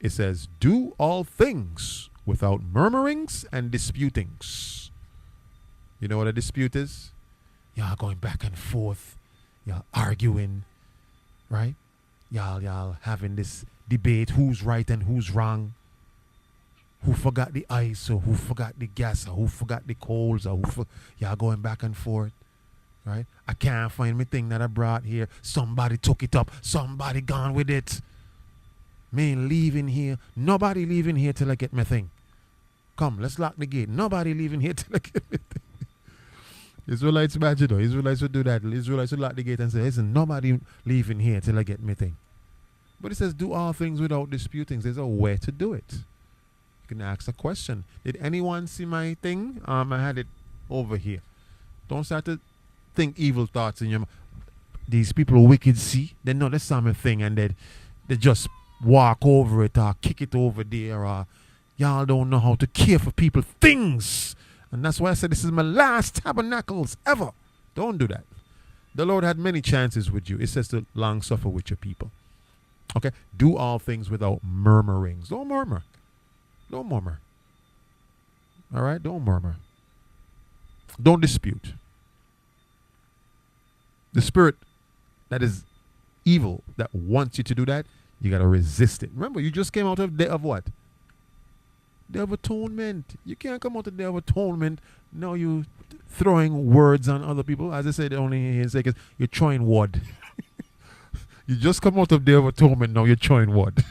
It says, do all things without murmurings and disputings. You know what a dispute is? Y'all going back and forth. Y'all arguing. Right? Y'all having this debate. Who's right and who's wrong. Who forgot the ice or who forgot the gas or who forgot the coals or y'all going back and forth. Right? I can't find my thing that I brought here. Somebody took it up. Somebody gone with it. Me ain't leaving here. Nobody leaving here till I get my thing. Come, let's lock the gate. Nobody leaving here till I get my thing. Israelites bad, Israelites would do that. Israelites would lock the gate and say, listen, nobody leaving here till I get my thing. But it says, do all things without disputing. There's a way to do it. You can ask a question. Did anyone see my thing? I had it over here. Don't start to think evil thoughts in your mind. These people are wicked, see? They know the same thing and they just walk over it or kick it over there, or y'all don't know how to care for people things. And that's why I said this is my last tabernacles ever. Don't do that. The Lord had many chances with you. It says to long suffer with your people. Okay? Do all things without murmurings. Don't murmur. Don't murmur. All right? Don't murmur. Don't dispute. The spirit that is evil, that wants you to do that, you got to resist it. Remember, you just came out of day of what? Day of atonement. You can't come out of day of atonement. Now you throwing words on other people. As I said, only in seconds, you're throwing wood. You just come out of day of atonement. Now you're throwing wood.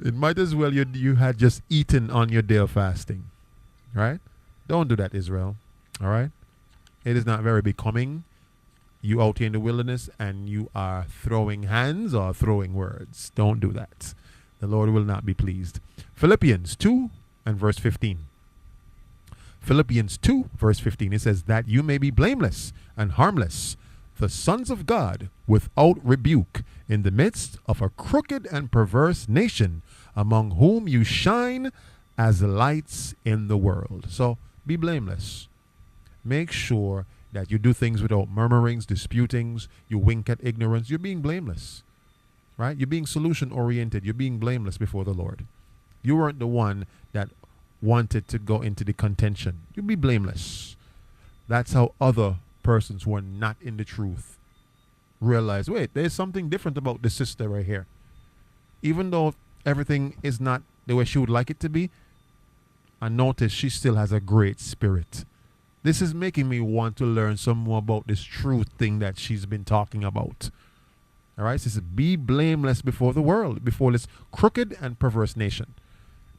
It might as well you had just eaten on your day of fasting. Right? Don't do that, Israel. All right? It is not very becoming. You out here in the wilderness and you are throwing hands or throwing words. Don't do that. The Lord will not be pleased. Philippians 2 and verse 15. Philippians 2 verse 15. It says that you may be blameless and harmless, the sons of God, without rebuke, in the midst of a crooked and perverse nation, among whom you shine as lights in the world. So be blameless. Make sure that you do things without murmurings, disputings. You wink at ignorance. You're being blameless. Right? You're being solution oriented. You're being blameless before the Lord. You weren't the one that wanted to go into the contention. You be blameless. That's how other persons who are not in the truth realize, wait, there's something different about this sister right here. Even though everything is not the way she would like it to be, I notice she still has a great spirit. This is making me want to learn some more about this truth thing that she's been talking about. All right, so it says, be blameless before the world, before this crooked and perverse nation.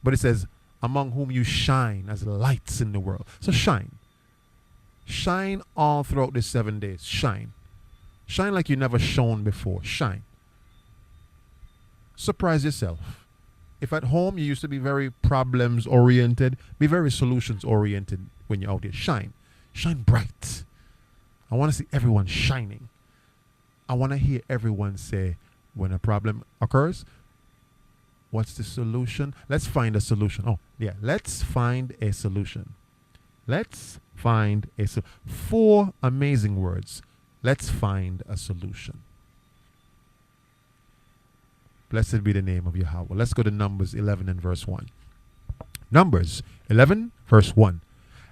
But it says, among whom you shine as lights in the world. So shine. Shine all throughout the 7 days. Shine. Shine like you never shone before. Shine. Surprise yourself. If at home you used to be very problems oriented, be very solutions oriented when you're out there. Shine. Shine bright. I want to see everyone shining. I want to hear everyone say, when a problem occurs, what's the solution? Let's find a solution. Oh, yeah. Let's find a solution. Let's find a solution. 4 amazing words. Let's find a solution. Blessed be the name of Yahweh. Let's go to Numbers 11 and verse 1. Numbers 11, verse 1.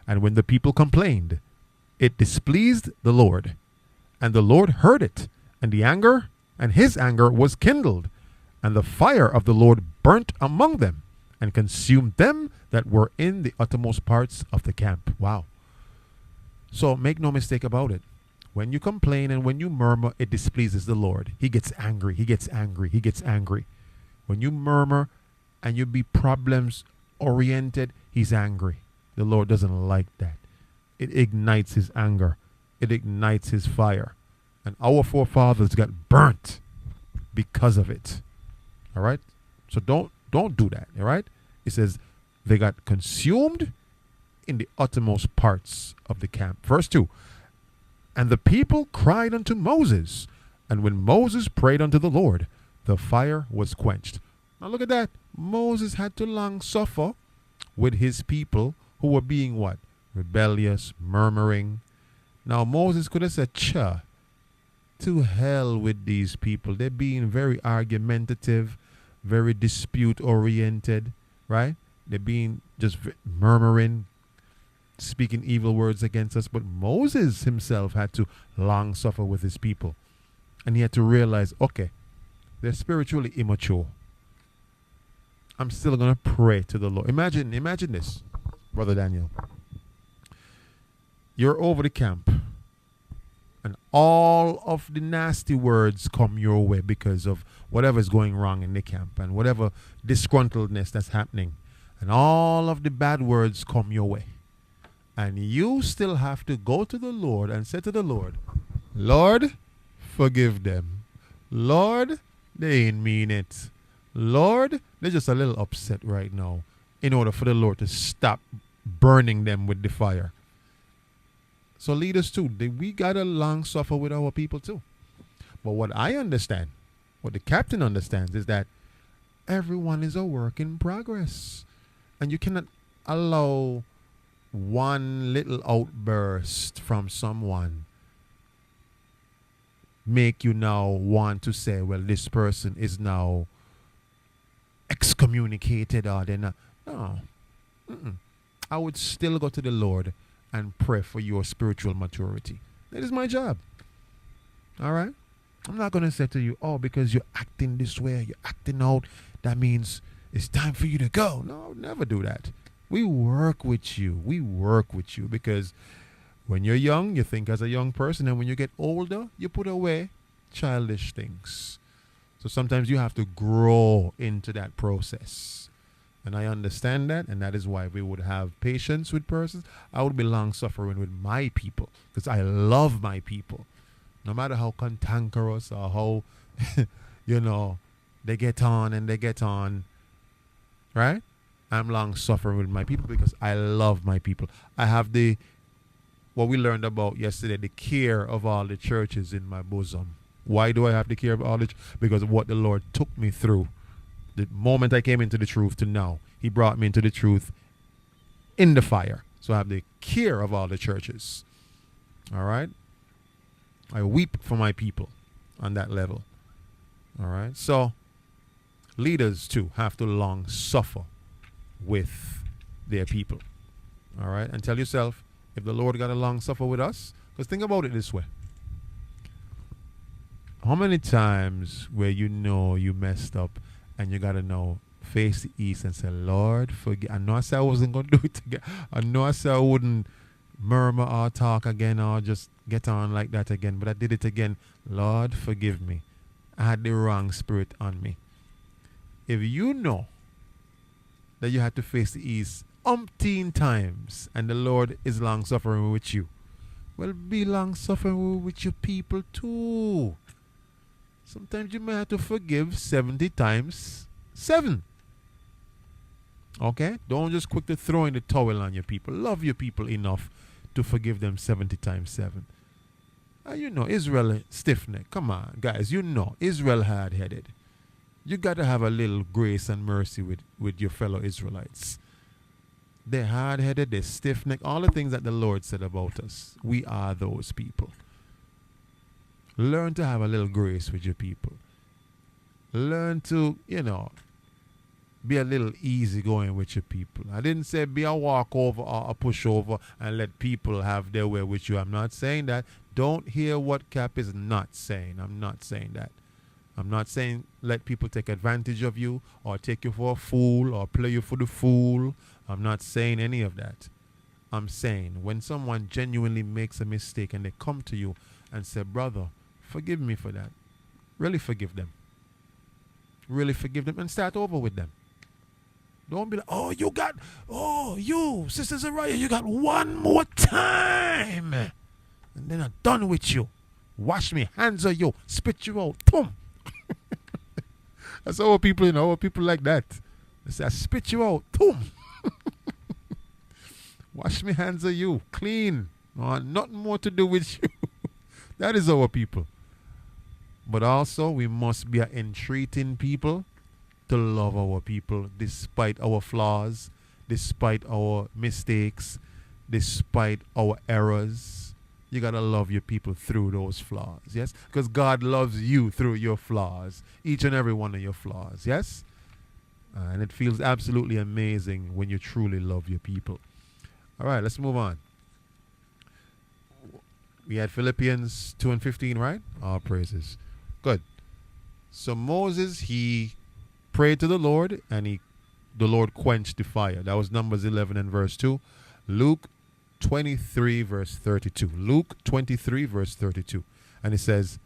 And when the people complained, it displeased the Lord. And the Lord heard it. And his anger was kindled. And the fire of the Lord burnt among them, and consumed them that were in the uttermost parts of the camp. Wow. So make no mistake about it. When you complain and when you murmur, it displeases the Lord. He gets angry. He gets angry. He gets angry. When you murmur and you be problems oriented, he's angry. The Lord doesn't like that. It ignites his anger. It ignites his fire. And our forefathers got burnt because of it. All right? So don't do that. All right? It says they got consumed in the uttermost parts of the camp. Verse 2. And the people cried unto Moses, and when Moses prayed unto the Lord, the fire was quenched. Now look at that. Moses had to long suffer with his people who were being what? Rebellious, murmuring. Now Moses could have said, to hell with these people. They're being very argumentative, very dispute oriented, right? They're being just murmuring, speaking evil words against us. But Moses himself had to long suffer with his people. And he had to realize, okay, they're spiritually immature. I'm still going to pray to the Lord. Imagine this, Brother Daniel. You're over the camp, and all of the nasty words come your way because of whatever's going wrong in the camp and whatever disgruntledness that's happening. And all of the bad words come your way. And you still have to go to the Lord and say to the Lord, Lord, forgive them. Lord, they ain't mean it. Lord, they're just a little upset right now, in order for the Lord to stop burning them with the fire. So leaders too, we got to long suffer with our people too. But what I understand, what the captain understands, is that everyone is a work in progress. And you cannot allow one little outburst from someone make you now want to say, well, this person is now excommunicated or they're not. No. Mm-mm. I would still go to the Lord and pray for your spiritual maturity. That is my job. All right? I'm not going to say to you, oh, because you're acting this way, you're acting out, that means it's time for you to go. No, I would never do that. We work with you. We work with you because when you're young, you think as a young person, and when you get older, you put away childish things. So sometimes you have to grow into that process. And I understand that, and that is why we would have patience with persons. I would be long-suffering with my people because I love my people. No matter how cantankerous or how, they get on and they get on, right? I'm long-suffering with my people because I love my people. I have what we learned about yesterday, the care of all the churches in my bosom. Why do I have the care of all the because of what the Lord took me through. The moment I came into the truth to now, he brought me into the truth in the fire. So I have the care of all the churches. All right? I weep for my people on that level. All right? So leaders, too, have to long suffer with their people. All right? And tell yourself, if the Lord got to long suffer with us, because think about it this way. How many times where you messed up and you got to know, face the east and say, Lord, forgive. I know I said I wasn't going to do it again. I know I said I wouldn't murmur or talk again or just get on like that again. But I did it again. Lord, forgive me. I had the wrong spirit on me. If you know that you had to face the east umpteen times and the Lord is long-suffering with you, well, be long-suffering with your people too. Sometimes you may have to forgive 70 times 7. Okay? Don't just quick to throw in the towel on your people. Love your people enough to forgive them 70 times 7. Israel stiff-necked. Come on, guys. Israel hard-headed. You got to have a little grace and mercy with your fellow Israelites. They're hard-headed. They're stiff-necked. All the things that the Lord said about us. We are those people. Learn to have a little grace with your people. Learn to, be a little easygoing with your people. I didn't say be a walkover or a pushover and let people have their way with you. I'm not saying that. Don't hear what Cap is not saying. I'm not saying that. I'm not saying let people take advantage of you or take you for a fool or play you for the fool. I'm not saying any of that. I'm saying when someone genuinely makes a mistake and they come to you and say, brother, forgive me for that. Really forgive them. Really forgive them and start over with them. Don't be like, you, Sister Zariah, you got one more time. And then I'm done with you. Wash me, hands on you, spit you out. Boom. That's our people, our people like that. They say, I spit you out. Boom. Wash me, hands on you, clean. Nothing more to do with you. That is our people. But also, we must be an entreating people to love our people despite our flaws, despite our mistakes, despite our errors. You got to love your people through those flaws, yes? Because God loves you through your flaws, each and every one of your flaws, yes? And it feels absolutely amazing when you truly love your people. All right, let's move on. We had Philippians 2:15, right? All praises. Good. So Moses, he prayed to the Lord, and the Lord quenched the fire. That was Numbers 11 and verse 2. Luke 23 verse 32. Luke 23 verse 32. And it says,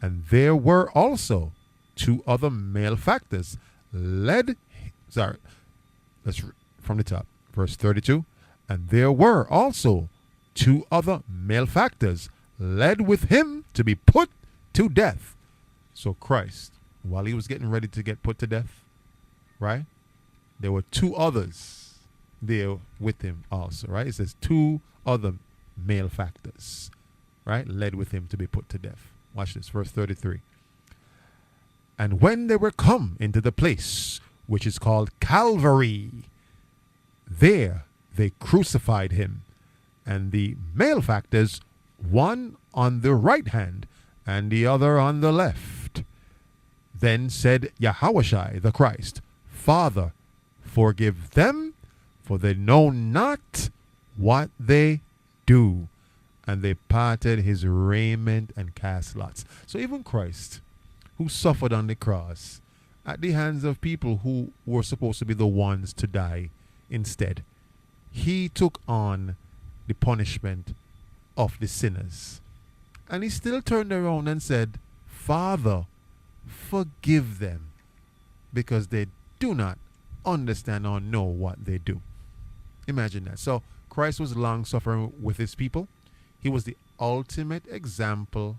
and there were also 2 other malefactors from the top. Verse 32. And there were also 2 other malefactors led with him to be put to death. So Christ, while he was getting ready to get put to death, right? There were 2 others there with him also, right? It says 2 other malefactors, right, led with him to be put to death. Watch this, verse 33. And when they were come into the place which is called Calvary, there they crucified him, and the malefactors, one on the right hand and the other on the left. Then said Yahushua the Christ, Father, forgive them, for they know not what they do. And they parted his raiment and cast lots. So even Christ, who suffered on the cross at the hands of people who were supposed to be the ones to die instead, he took on the punishment of the sinners. And he still turned around and said, Father, forgive them, because they do not understand or know what they do. Imagine that. So Christ was long suffering with his people. He was the ultimate example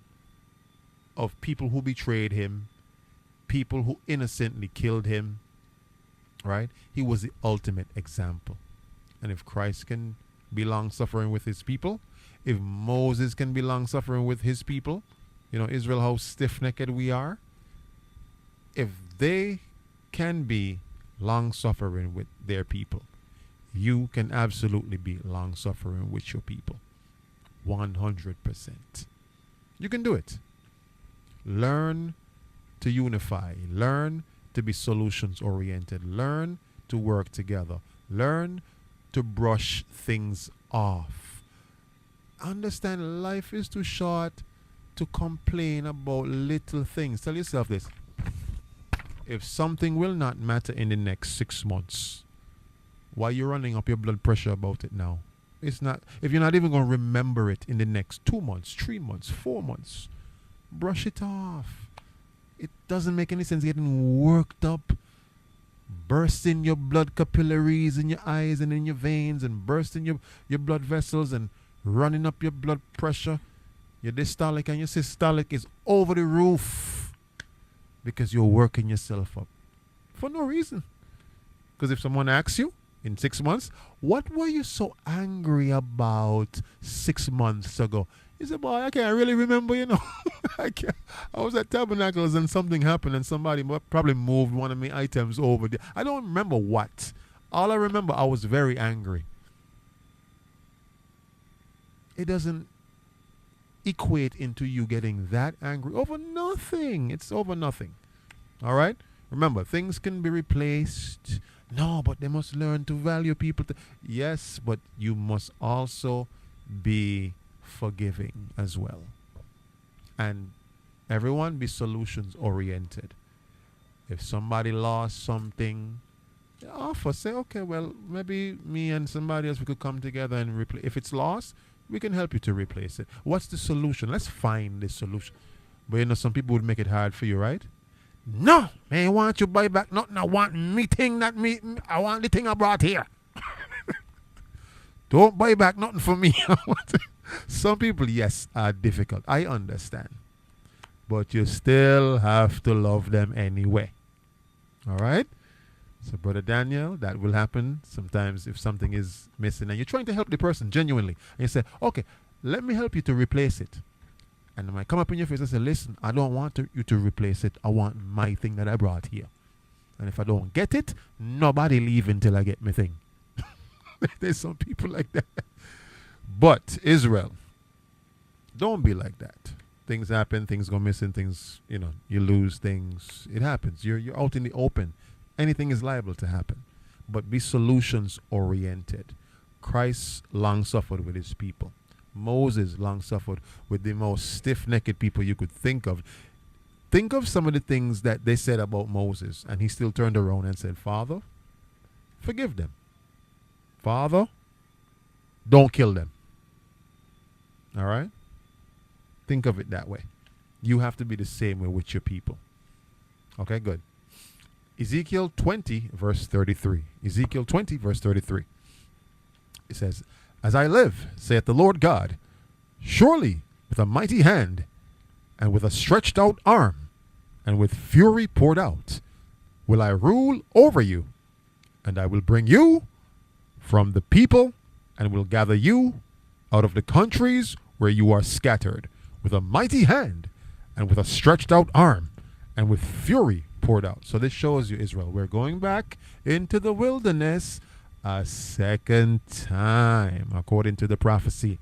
of people who betrayed him, people who innocently killed him, right? He was the ultimate example. And if Christ can be long suffering with his people, if Moses can be long suffering with his people, you know, Israel, how stiff-necked we are, if they can be long suffering with their people, you can absolutely be long suffering with your people. 100%. You can do it. Learn to unify. Learn to be solutions oriented. Learn to work together. Learn to brush things off. Understand life is too short to complain about little things. Tell yourself this. If something will not matter in the next 6 months, why are you running up your blood pressure about it now? It's not. If you're not even going to remember it in the next 2 months, 3 months, 4 months, brush it off. It doesn't make any sense getting worked up, bursting your blood capillaries in your eyes and in your veins, and bursting your blood vessels and running up your blood pressure. Your diastolic and your systolic is over the roof because you're working yourself up for no reason. Because if someone asks you in 6 months, what were you so angry about 6 months ago? You say, boy, I can't really remember, you know. I was at Tabernacles and something happened and somebody probably moved one of my items over there. I don't remember what. All I remember, I was very angry. It doesn't equate into you getting that angry over nothing. It's over nothing. All right? Remember, things can be replaced. No, but they must learn to value people. Yes, but you must also be forgiving as well. And everyone be solutions oriented. If somebody lost something, offer, say, okay, well, maybe me and somebody else, we could come together and replace. If it's lost, we can help you to replace it. What's the solution? Let's find the solution. But you know, some people would make it hard for you, right? No, man, why don't you buy back nothing? I want me thing that I want the thing I brought here. Don't buy back nothing for me. Some people, yes, are difficult. I understand. But you still have to love them anyway. All right? So, Brother Daniel, that will happen sometimes if something is missing and you're trying to help the person genuinely. And you say, okay, let me help you to replace it. And when I come up in your face and say, listen, I don't want you to replace it. I want my thing that I brought here. And if I don't get it, nobody leave until I get my thing. There's some people like that. But Israel, don't be like that. Things happen, things go missing, things, you know, you lose things. It happens. You're out in the open. Anything is liable to happen. But be solutions oriented. Christ long suffered with his people. Moses long suffered with the most stiff-necked people you could think of. Think of some of the things that they said about Moses, and he still turned around and said, Father, forgive them. Father, don't kill them. All right? Think of it that way. You have to be the same way with your people. Okay, good. Ezekiel 20, verse 33. Ezekiel 20, verse 33. It says, As I live, saith the Lord God, surely with a mighty hand, and with a stretched out arm, and with fury poured out, will I rule over you, and I will bring you from the people, and will gather you out of the countries where you are scattered, with a mighty hand, and with a stretched out arm, and with fury poured out. So this shows you, Israel, we're going back into the wilderness a second time, according to the prophecy.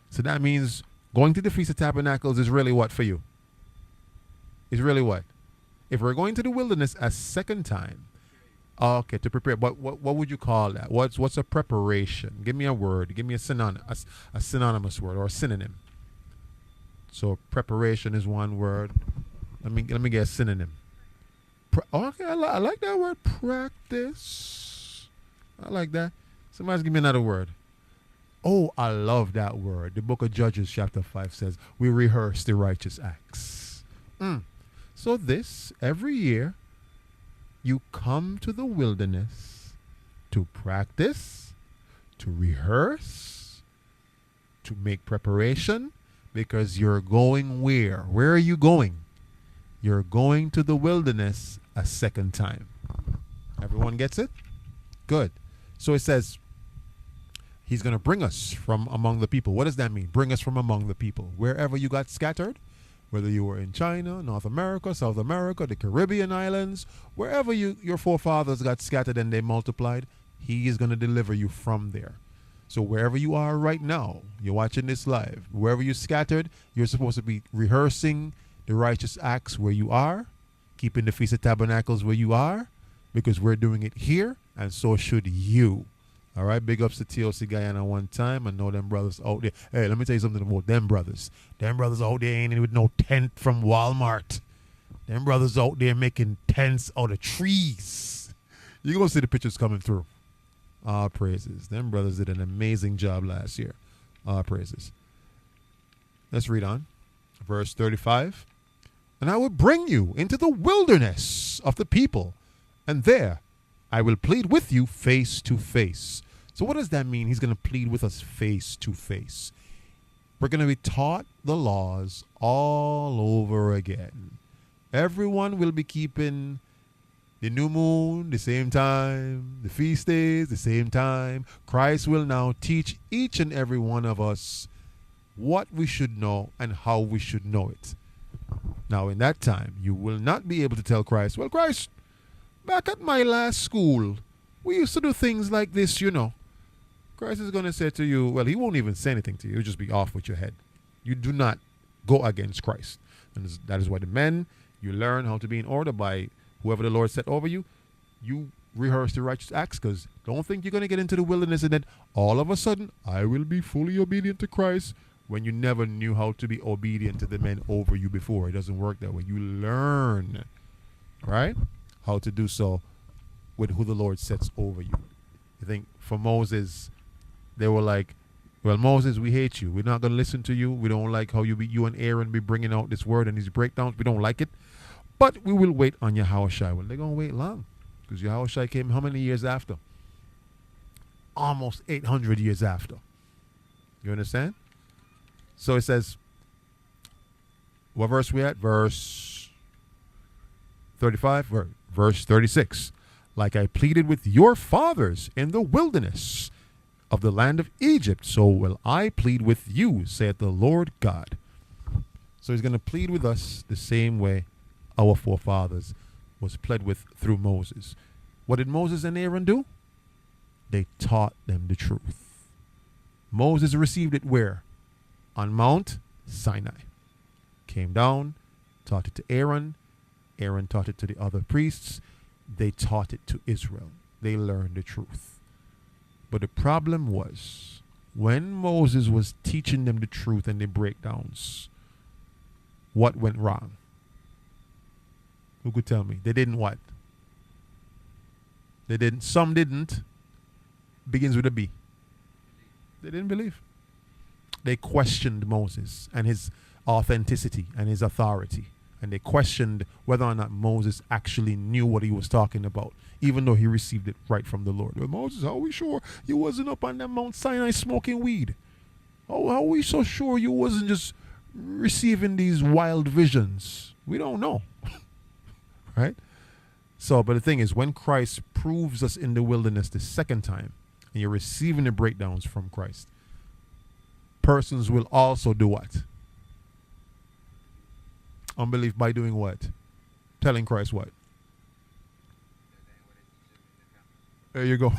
So that means going to the Feast of Tabernacles is really what for you? Is really what? If we're going to the wilderness a second time, okay, to prepare. But what would you call that? What's a preparation? Give me a word. Give me a synonymous word or a synonym. So preparation is one word. Let me get a synonym. Okay, I like that word. Practice. I like that. Somebody give me another word. Oh, I love that word. The book of Judges chapter 5 says, we rehearse the righteous acts. So every year, you come to the wilderness to practice, to rehearse, to make preparation, because you're going where? Where are you going? You're going to the wilderness a second time. Everyone gets it? Good. So it says, he's going to bring us from among the people. What does that mean? Bring us from among the people. Wherever you got scattered, whether you were in China, North America, South America, the Caribbean islands, wherever your forefathers got scattered and they multiplied, he is going to deliver you from there. So wherever you are right now, you're watching this live, wherever you're scattered, you're supposed to be rehearsing the righteous acts where you are, keeping the Feast of Tabernacles where you are, because we're doing it here, and so should you. All right, big ups to TOC Guyana one time. I know them brothers out there. Hey, let me tell you something about them brothers. Them brothers out there ain't with no tent from Walmart. Them brothers out there making tents out of trees. You're going to see the pictures coming through. All praises. Them brothers did an amazing job last year. All praises. Let's read on. Verse 35. And I will bring you into the wilderness of the people, and there I will plead with you face to face. So what does that mean? He's going to plead with us face to face. We're going to be taught the laws all over again. Everyone will be keeping the new moon the same time, the feast days the same time. Christ will now teach each and every one of us what we should know and how we should know it. Now in that time, you will not be able to tell Christ, well, Christ, back at my last school, we used to do things like this, you know. Christ is going to say to you, well, he won't even say anything to you. He'll just be off with your head. You do not go against Christ. And that is why the men, you learn how to be in order by whoever the Lord set over you. You rehearse the righteous acts, because don't think you're going to get into the wilderness and then all of a sudden, I will be fully obedient to Christ, when you never knew how to be obedient to the men over you before. It doesn't work that way. You learn, right, how to do so with who the Lord sets over you. I think for Moses, they were like, well, Moses, we hate you. We're not going to listen to you. We don't like how you and Aaron be bringing out this word and these breakdowns. We don't like it. But we will wait on Yahushua. Well, they're going to wait long, because Yahushua came how many years after? Almost 800 years after. You understand? So it says, what verse we at? Verse 35, verse 36. Like I pleaded with your fathers in the wilderness of the land of Egypt, so will I plead with you, saith the Lord God. So he's going to plead with us the same way our forefathers was pled with through Moses. What did Moses and Aaron do? They taught them the truth. Moses received it where? On Mount Sinai. Came down, taught it to Aaron. Aaron taught it to the other priests. They taught it to Israel. They learned the truth. But the problem was, when Moses was teaching them the truth and the breakdowns, what went wrong? Who could tell me? They didn't what? They didn't. Some didn't. Begins with a B. They didn't believe. They questioned Moses and his authenticity and his authority. And they questioned whether or not Moses actually knew what he was talking about, even though he received it right from the Lord. Well, Moses, how are we sure you wasn't up on that Mount Sinai smoking weed? How are we so sure you wasn't just receiving these wild visions? We don't know. Right? So, but the thing is, when Christ proves us in the wilderness the second time, and you're receiving the breakdowns from Christ, persons will also do what? Unbelief by doing what? Telling Christ what? There you go.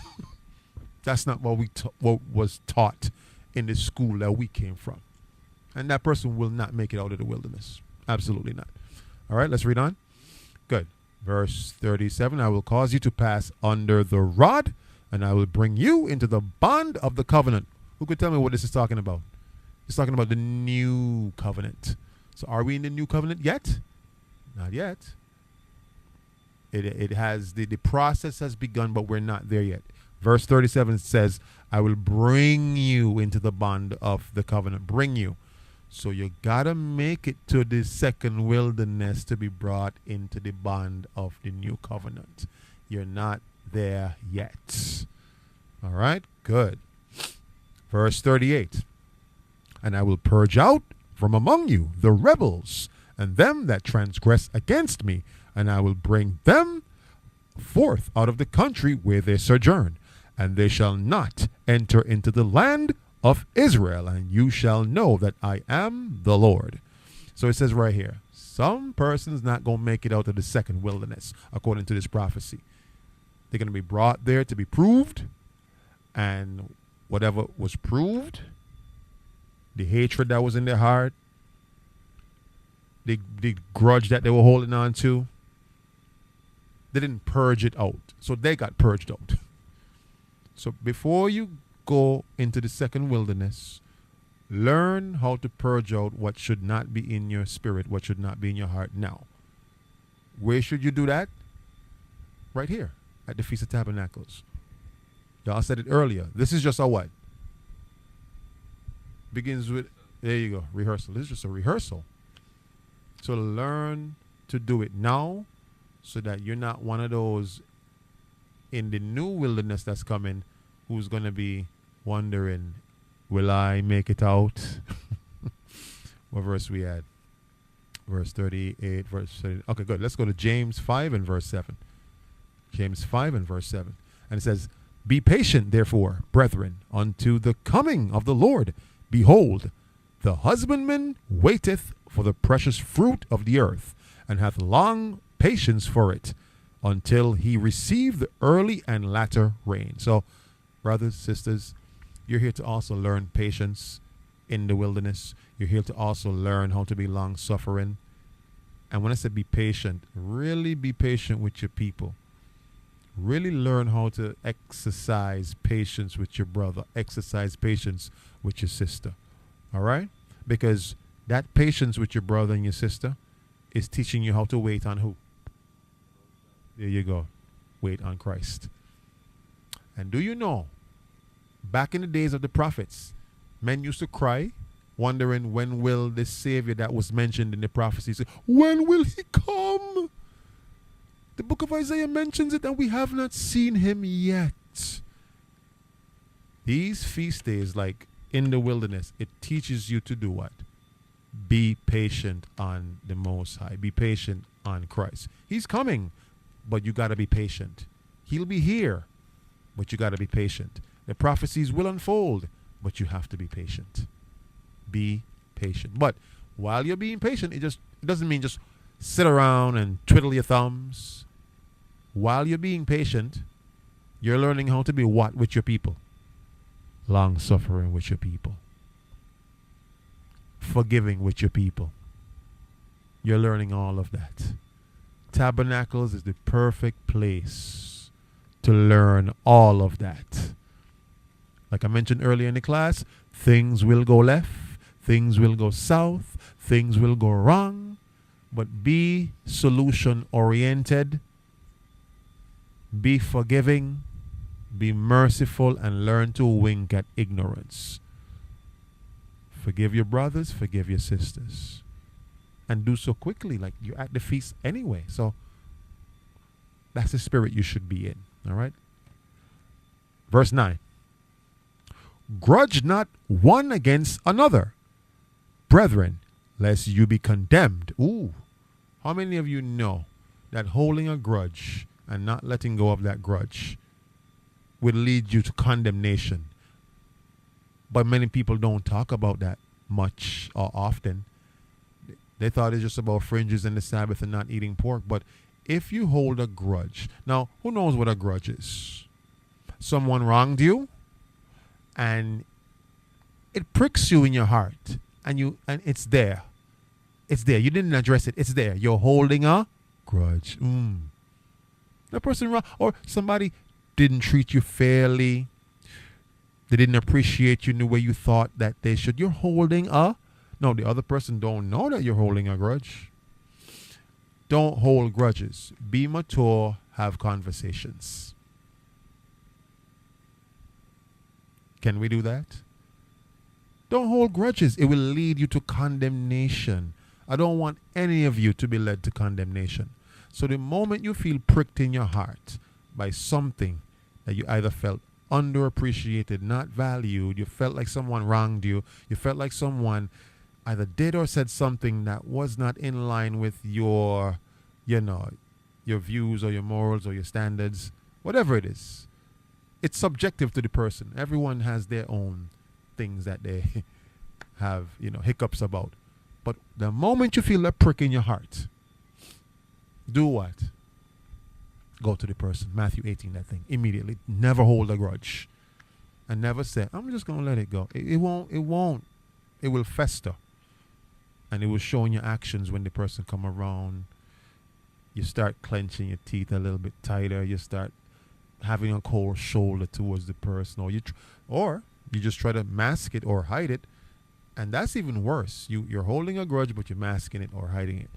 That's not what what was taught in the school that we came from. And that person will not make it out of the wilderness. Absolutely not. All right, let's read on. Good. Verse 37, I will cause you to pass under the rod, and I will bring you into the bond of the covenant. Who could tell me what this is talking about? It's talking about the new covenant. So are we in the new covenant yet? Not yet. It has, the process has begun, but we're not there yet. Verse 37 says, I will bring you into the bond of the covenant. Bring you. So you got to make it to the second wilderness to be brought into the bond of the new covenant. You're not there yet. All right? Good. Verse 38. And I will purge out from among you the rebels and them that transgress against me, and I will bring them forth out of the country where they sojourn, and they shall not enter into the land of Israel, and you shall know that I am the Lord. So it says right here, some person's not going to make it out of the second wilderness, according to this prophecy. They're going to be brought there to be proved, and whatever was proved, the hatred that was in their heart, the grudge that they were holding on to, they didn't purge it out. So they got purged out. So before you go into the second wilderness, learn how to purge out what should not be in your spirit, what should not be in your heart now. Where should you do that? Right here at the Feast of Tabernacles. Y'all said it earlier. This is just a what? Begins with, there you go, rehearsal. This is just a rehearsal. So learn to do it now so that you're not one of those in the new wilderness that's coming who's going to be wondering, will I make it out? What verse we had? Verse 38, verse 30. Okay, good. Let's go to James 5 and verse 7. James 5 and verse 7. And it says, be patient, therefore, brethren, unto the coming of the Lord. Behold, the husbandman waiteth for the precious fruit of the earth, and hath long patience for it, until he receive the early and latter rain. So, brothers, sisters, you're here to also learn patience in the wilderness. You're here to also learn how to be long-suffering. And when I say be patient, really be patient with your people. Really learn how to exercise patience with your brother. Exercise patience with your sister. All right? Because that patience with your brother and your sister is teaching you how to wait on who? There you go. Wait on Christ. And do you know, back in the days of the prophets, men used to cry, wondering when will the Savior that was mentioned in the prophecies, when will he come? The book of Isaiah mentions it, and we have not seen him yet. These feast days, like in the wilderness, it teaches you to do what? Be patient on the Most High. Be patient on Christ. He's coming, but you got to be patient. He'll be here, but you got to be patient. The prophecies will unfold, but you have to be patient. Be patient. But while you're being patient, it doesn't mean just sit around and twiddle your thumbs. While you're being patient, you're learning how to be what with your people? Long-suffering with your people. Forgiving with your people. You're learning all of that. Tabernacles is the perfect place to learn all of that. Like I mentioned earlier in the class, things will go left, things will go south, things will go wrong, but be solution-oriented, be forgiving, be merciful, and learn to wink at ignorance. Forgive your brothers, forgive your sisters. And do so quickly, like you're at the feast anyway. So that's the spirit you should be in. All right? Verse 9. Grudge not one against another, brethren, lest you be condemned. Ooh. How many of you know that holding a grudge and not letting go of that grudge would lead you to condemnation? But many people don't talk about that much or often. They thought it's just about fringes and the Sabbath and not eating pork. But if you hold a grudge, now who knows what a grudge is? Someone wronged you, and it pricks you in your heart, and it's there. It's there. You didn't address it. It's there. You're holding a grudge. The person wrong, or somebody didn't treat you fairly. They didn't appreciate you in the way you thought that they should. You're holding a. No, the other person don't know that you're holding a grudge. Don't hold grudges. Be mature. Have conversations. Can we do that? Don't hold grudges. It will lead you to condemnation. I don't want any of you to be led to condemnation. So the moment you feel pricked in your heart by something that you either felt underappreciated, not valued, you felt like someone wronged you, you felt like someone either did or said something that was not in line with your views or your morals or your standards, whatever it is, it's subjective to the person. Everyone has their own things that they have, hiccups about. But the moment you feel that prick in your heart, do what? Go to the person. Matthew 18, that thing. Immediately. Never hold a grudge. And never say, I'm just going to let it go. It won't. It will fester. And it will show in your actions when the person come around. You start clenching your teeth a little bit tighter. You start having a cold shoulder towards the person. Or you just try to mask it or hide it. And that's even worse. You're holding a grudge, but you're masking it or hiding it.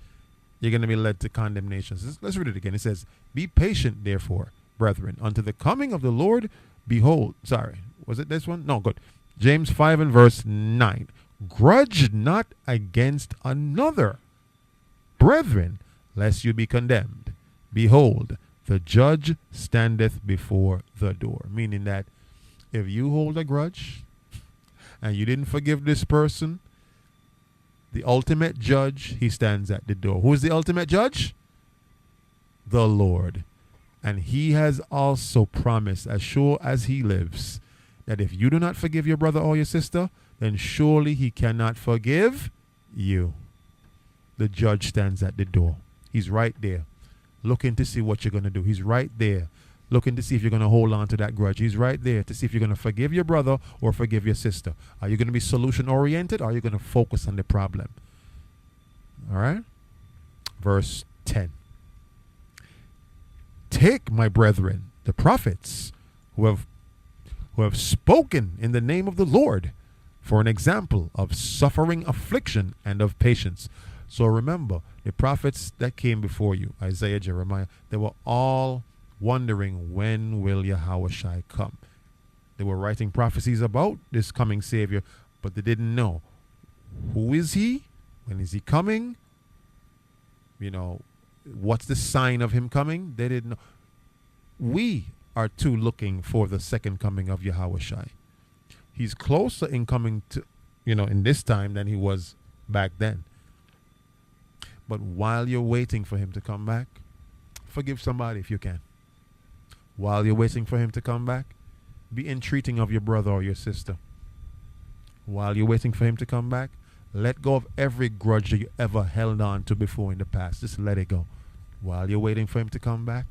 You're going to be led to condemnation. Let's read it again. It says, be patient, therefore, brethren, unto the coming of the Lord. Behold, sorry, was it this one? No, good. James 5 and verse 9. Grudge not against another, brethren, lest you be condemned. Behold, the judge standeth before the door. Meaning that if you hold a grudge and you didn't forgive this person, the ultimate judge, he stands at the door. Who is the ultimate judge? The Lord. And he has also promised, as sure as he lives, that if you do not forgive your brother or your sister, then surely he cannot forgive you. The judge stands at the door. He's right there, looking to see what you're going to do. He's right there, looking to see if you're going to hold on to that grudge. He's right there to see if you're going to forgive your brother or forgive your sister. Are you going to be solution-oriented, or are you going to focus on the problem? All right? Verse 10. Take, my brethren, the prophets who have spoken in the name of the Lord for an example of suffering, affliction, and of patience. So remember, the prophets that came before you, Isaiah, Jeremiah, they were all wondering, when will Yahushua come? They were writing prophecies about this coming Savior, but they didn't know, who is he? When is he coming? What's the sign of him coming? They didn't know. We are too looking for the second coming of Yahushua. He's closer in coming to, in this time than he was back then. But while you're waiting for him to come back, forgive somebody if you can. While you're waiting for him to come back, be entreating of your brother or your sister. While you're waiting for him to come back, let go of every grudge that you ever held on to before in the past. Just let it go. While you're waiting for him to come back,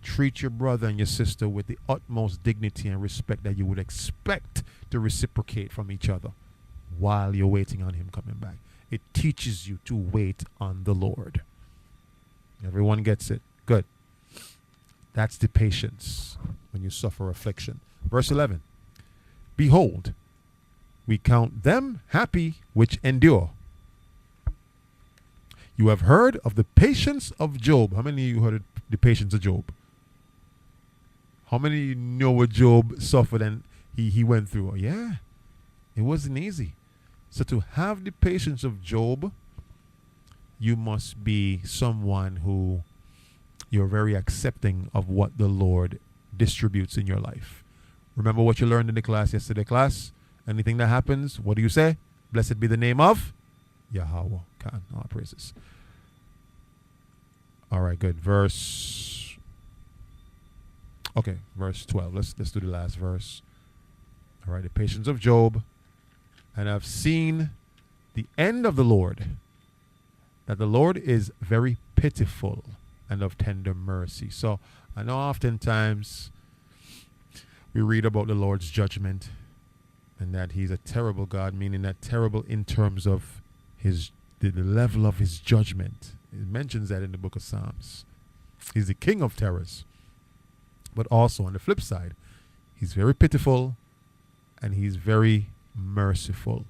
treat your brother and your sister with the utmost dignity and respect that you would expect to reciprocate from each other while you're waiting on him coming back. It teaches you to wait on the Lord. Everyone gets it. Good. That's the patience when you suffer affliction. Verse 11. Behold, we count them happy which endure. You have heard of the patience of Job. How many of you heard of the patience of Job? How many of you know what Job suffered and he went through? Oh, yeah, it wasn't easy. So to have the patience of Job, you must be someone who you're very accepting of what the Lord distributes in your life. Remember what you learned in the class yesterday, class? Anything that happens, what do you say? Blessed be the name of Yahweh. God, all praises. All right, good. Verse 12. Let's do the last verse. All right, the patience of Job. and have seen the end of the Lord, that the Lord is very pitiful and of tender mercy. So I know oftentimes we read about the Lord's judgment and that he's a terrible God, meaning that terrible in terms of the level of his judgment. It mentions that in the book of Psalms. He's the king of terrors. But also on the flip side, he's very pitiful and he's very merciful.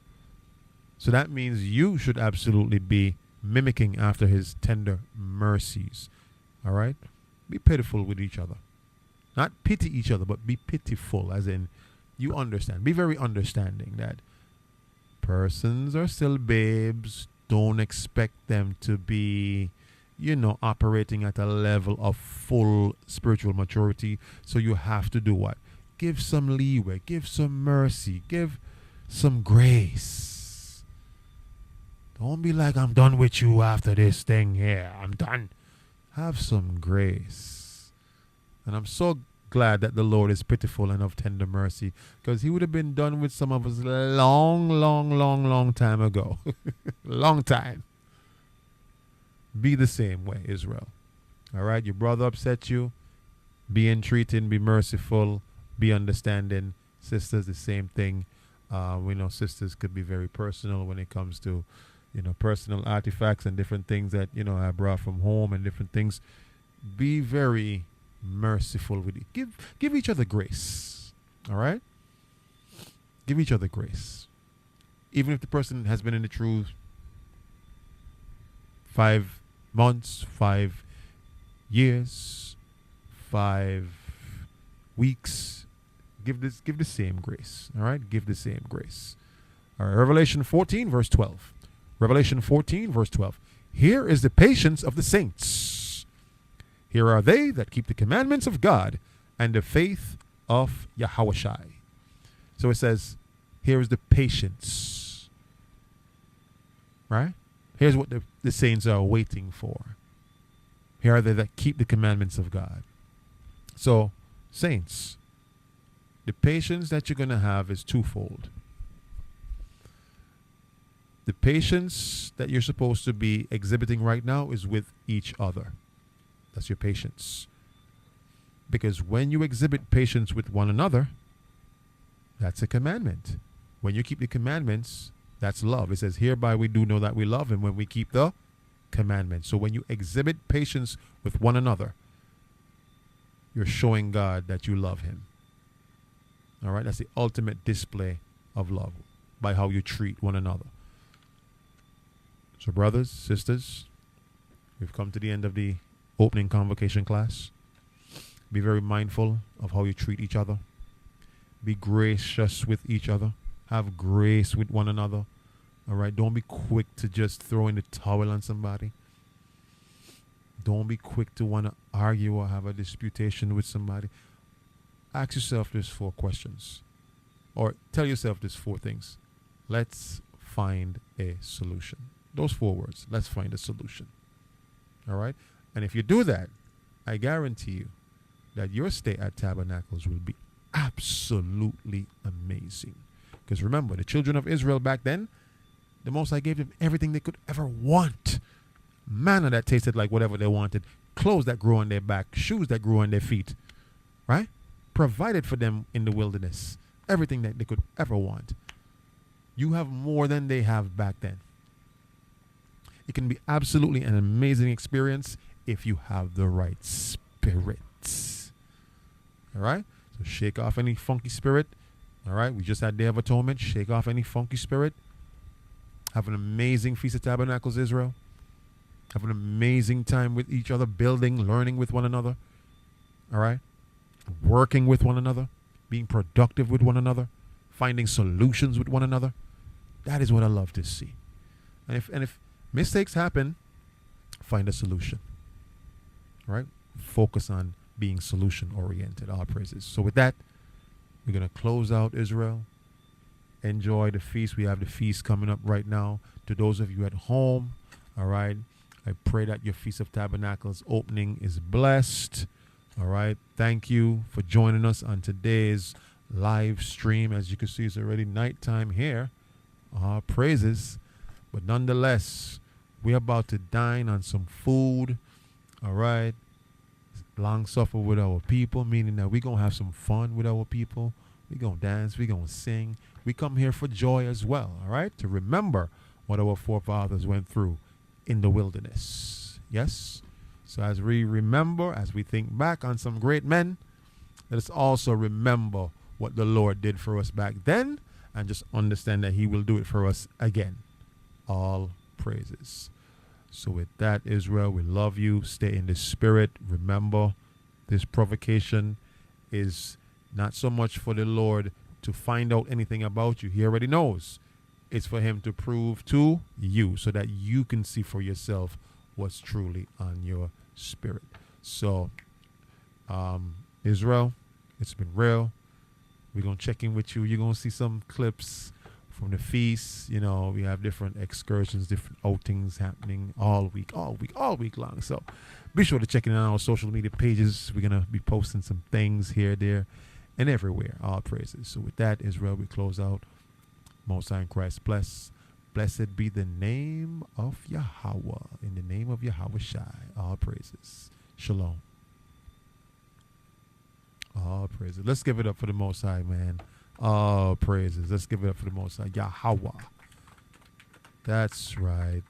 So that means you should absolutely be mimicking after his tender mercies. All right? Be pitiful with each other. Not pity each other, but be pitiful, as in you understand. Be very understanding that persons are still babes. Don't expect them to be, operating at a level of full spiritual maturity. So you have to do what? Give some leeway, give some mercy, give some grace. Don't be like, I'm done with you after this thing here. I'm done. Have some grace. And I'm so glad that the Lord is pitiful and of tender mercy, because he would have been done with some of us long time ago. Long time. Be the same way, Israel. All right? Your brother upset you. Be entreating, be merciful, be understanding. Sisters, the same thing. We know sisters could be very personal when it comes to, personal artifacts and different things that, I brought from home and different things. Be very merciful with it. Give each other grace. All right? Give each other grace. Even if the person has been in the truth 5 months, 5 years, 5 weeks, give the same grace. All right? Give the same grace. All right, Revelation 14, verse 12. Revelation 14, verse 12. Here is the patience of the saints. Here are they that keep the commandments of God and the faith of Yahushai. So it says, here is the patience. Right? Here's what the saints are waiting for. Here are they that keep the commandments of God. So, saints, the patience that you're going to have is twofold. The patience that you're supposed to be exhibiting right now is with each other. That's your patience. Because when you exhibit patience with one another, that's a commandment. When you keep the commandments, that's love. It says, hereby we do know that we love him when we keep the commandments. So when you exhibit patience with one another, you're showing God that you love him. All right? That's the ultimate display of love, by how you treat one another. So brothers, sisters, we've come to the end of the opening convocation class. Be very mindful of how you treat each other. Be gracious with each other. Have grace with one another. All right? Don't be quick to just throw in the towel on somebody. Don't be quick to want to argue or have a disputation with somebody. Ask yourself these 4 questions. Or tell yourself these 4 things. Let's find a solution. Those 4 words. Let's find a solution. All right? And if you do that, I guarantee you that your stay at Tabernacles will be absolutely amazing. Because remember, the children of Israel back then, the Most High gave them everything they could ever want. Manna that tasted like whatever they wanted. Clothes that grew on their back. Shoes that grew on their feet. Right? Provided for them in the wilderness. Everything that they could ever want. You have more than they have back then. It can be absolutely an amazing experience if you have the right spirit. All right? So shake off any funky spirit. All right? We just had Day of Atonement. Shake off any funky spirit. Have an amazing Feast of Tabernacles, Israel. Have an amazing time with each other, building, learning with one another. All right? Working with one another. Being productive with one another. Finding solutions with one another. That is what I love to see. And if mistakes happen, find a solution. All right? Focus on being solution-oriented. All praises. So with that, we're going to close out, Israel. Enjoy the feast. We have the feast coming up right now. To those of you at home, all right, I pray that your Feast of Tabernacles opening is blessed. All right. Thank you for joining us on today's live stream. As you can see, it's already nighttime here All praises. But nonetheless, we're about to dine on some food. All right. Long suffer with our people, meaning that we're going to have some fun with our people. We're going to dance. We're going to sing. We come here for joy as well. All right. To remember what our forefathers went through in the wilderness. Yes. So as we remember, as we think back on some great men, let us also remember what the Lord did for us back then and just understand that he will do it for us again. All praises. So with that, Israel, we love you. Stay in the spirit. Remember, this provocation is not so much for the Lord to find out anything about you. He already knows. It's for him to prove to you so that you can see for yourself what's truly on your spirit. So, Israel, it's been real. We're going to check in with you. You're going to see some clips from the feast. You know, we have different excursions, different outings happening all week long. So be sure to check in on our social media pages. We're going to be posting some things here, there, and everywhere. All praises. So with that, Israel, we close out. Most High in Christ bless. Blessed be the name of Yahweh. In the name of Yahweh Shai. All praises. Shalom. All praises. Let's give it up for the Most High, man. All praises. Let's give it up for the Most High. Yahweh. That's right.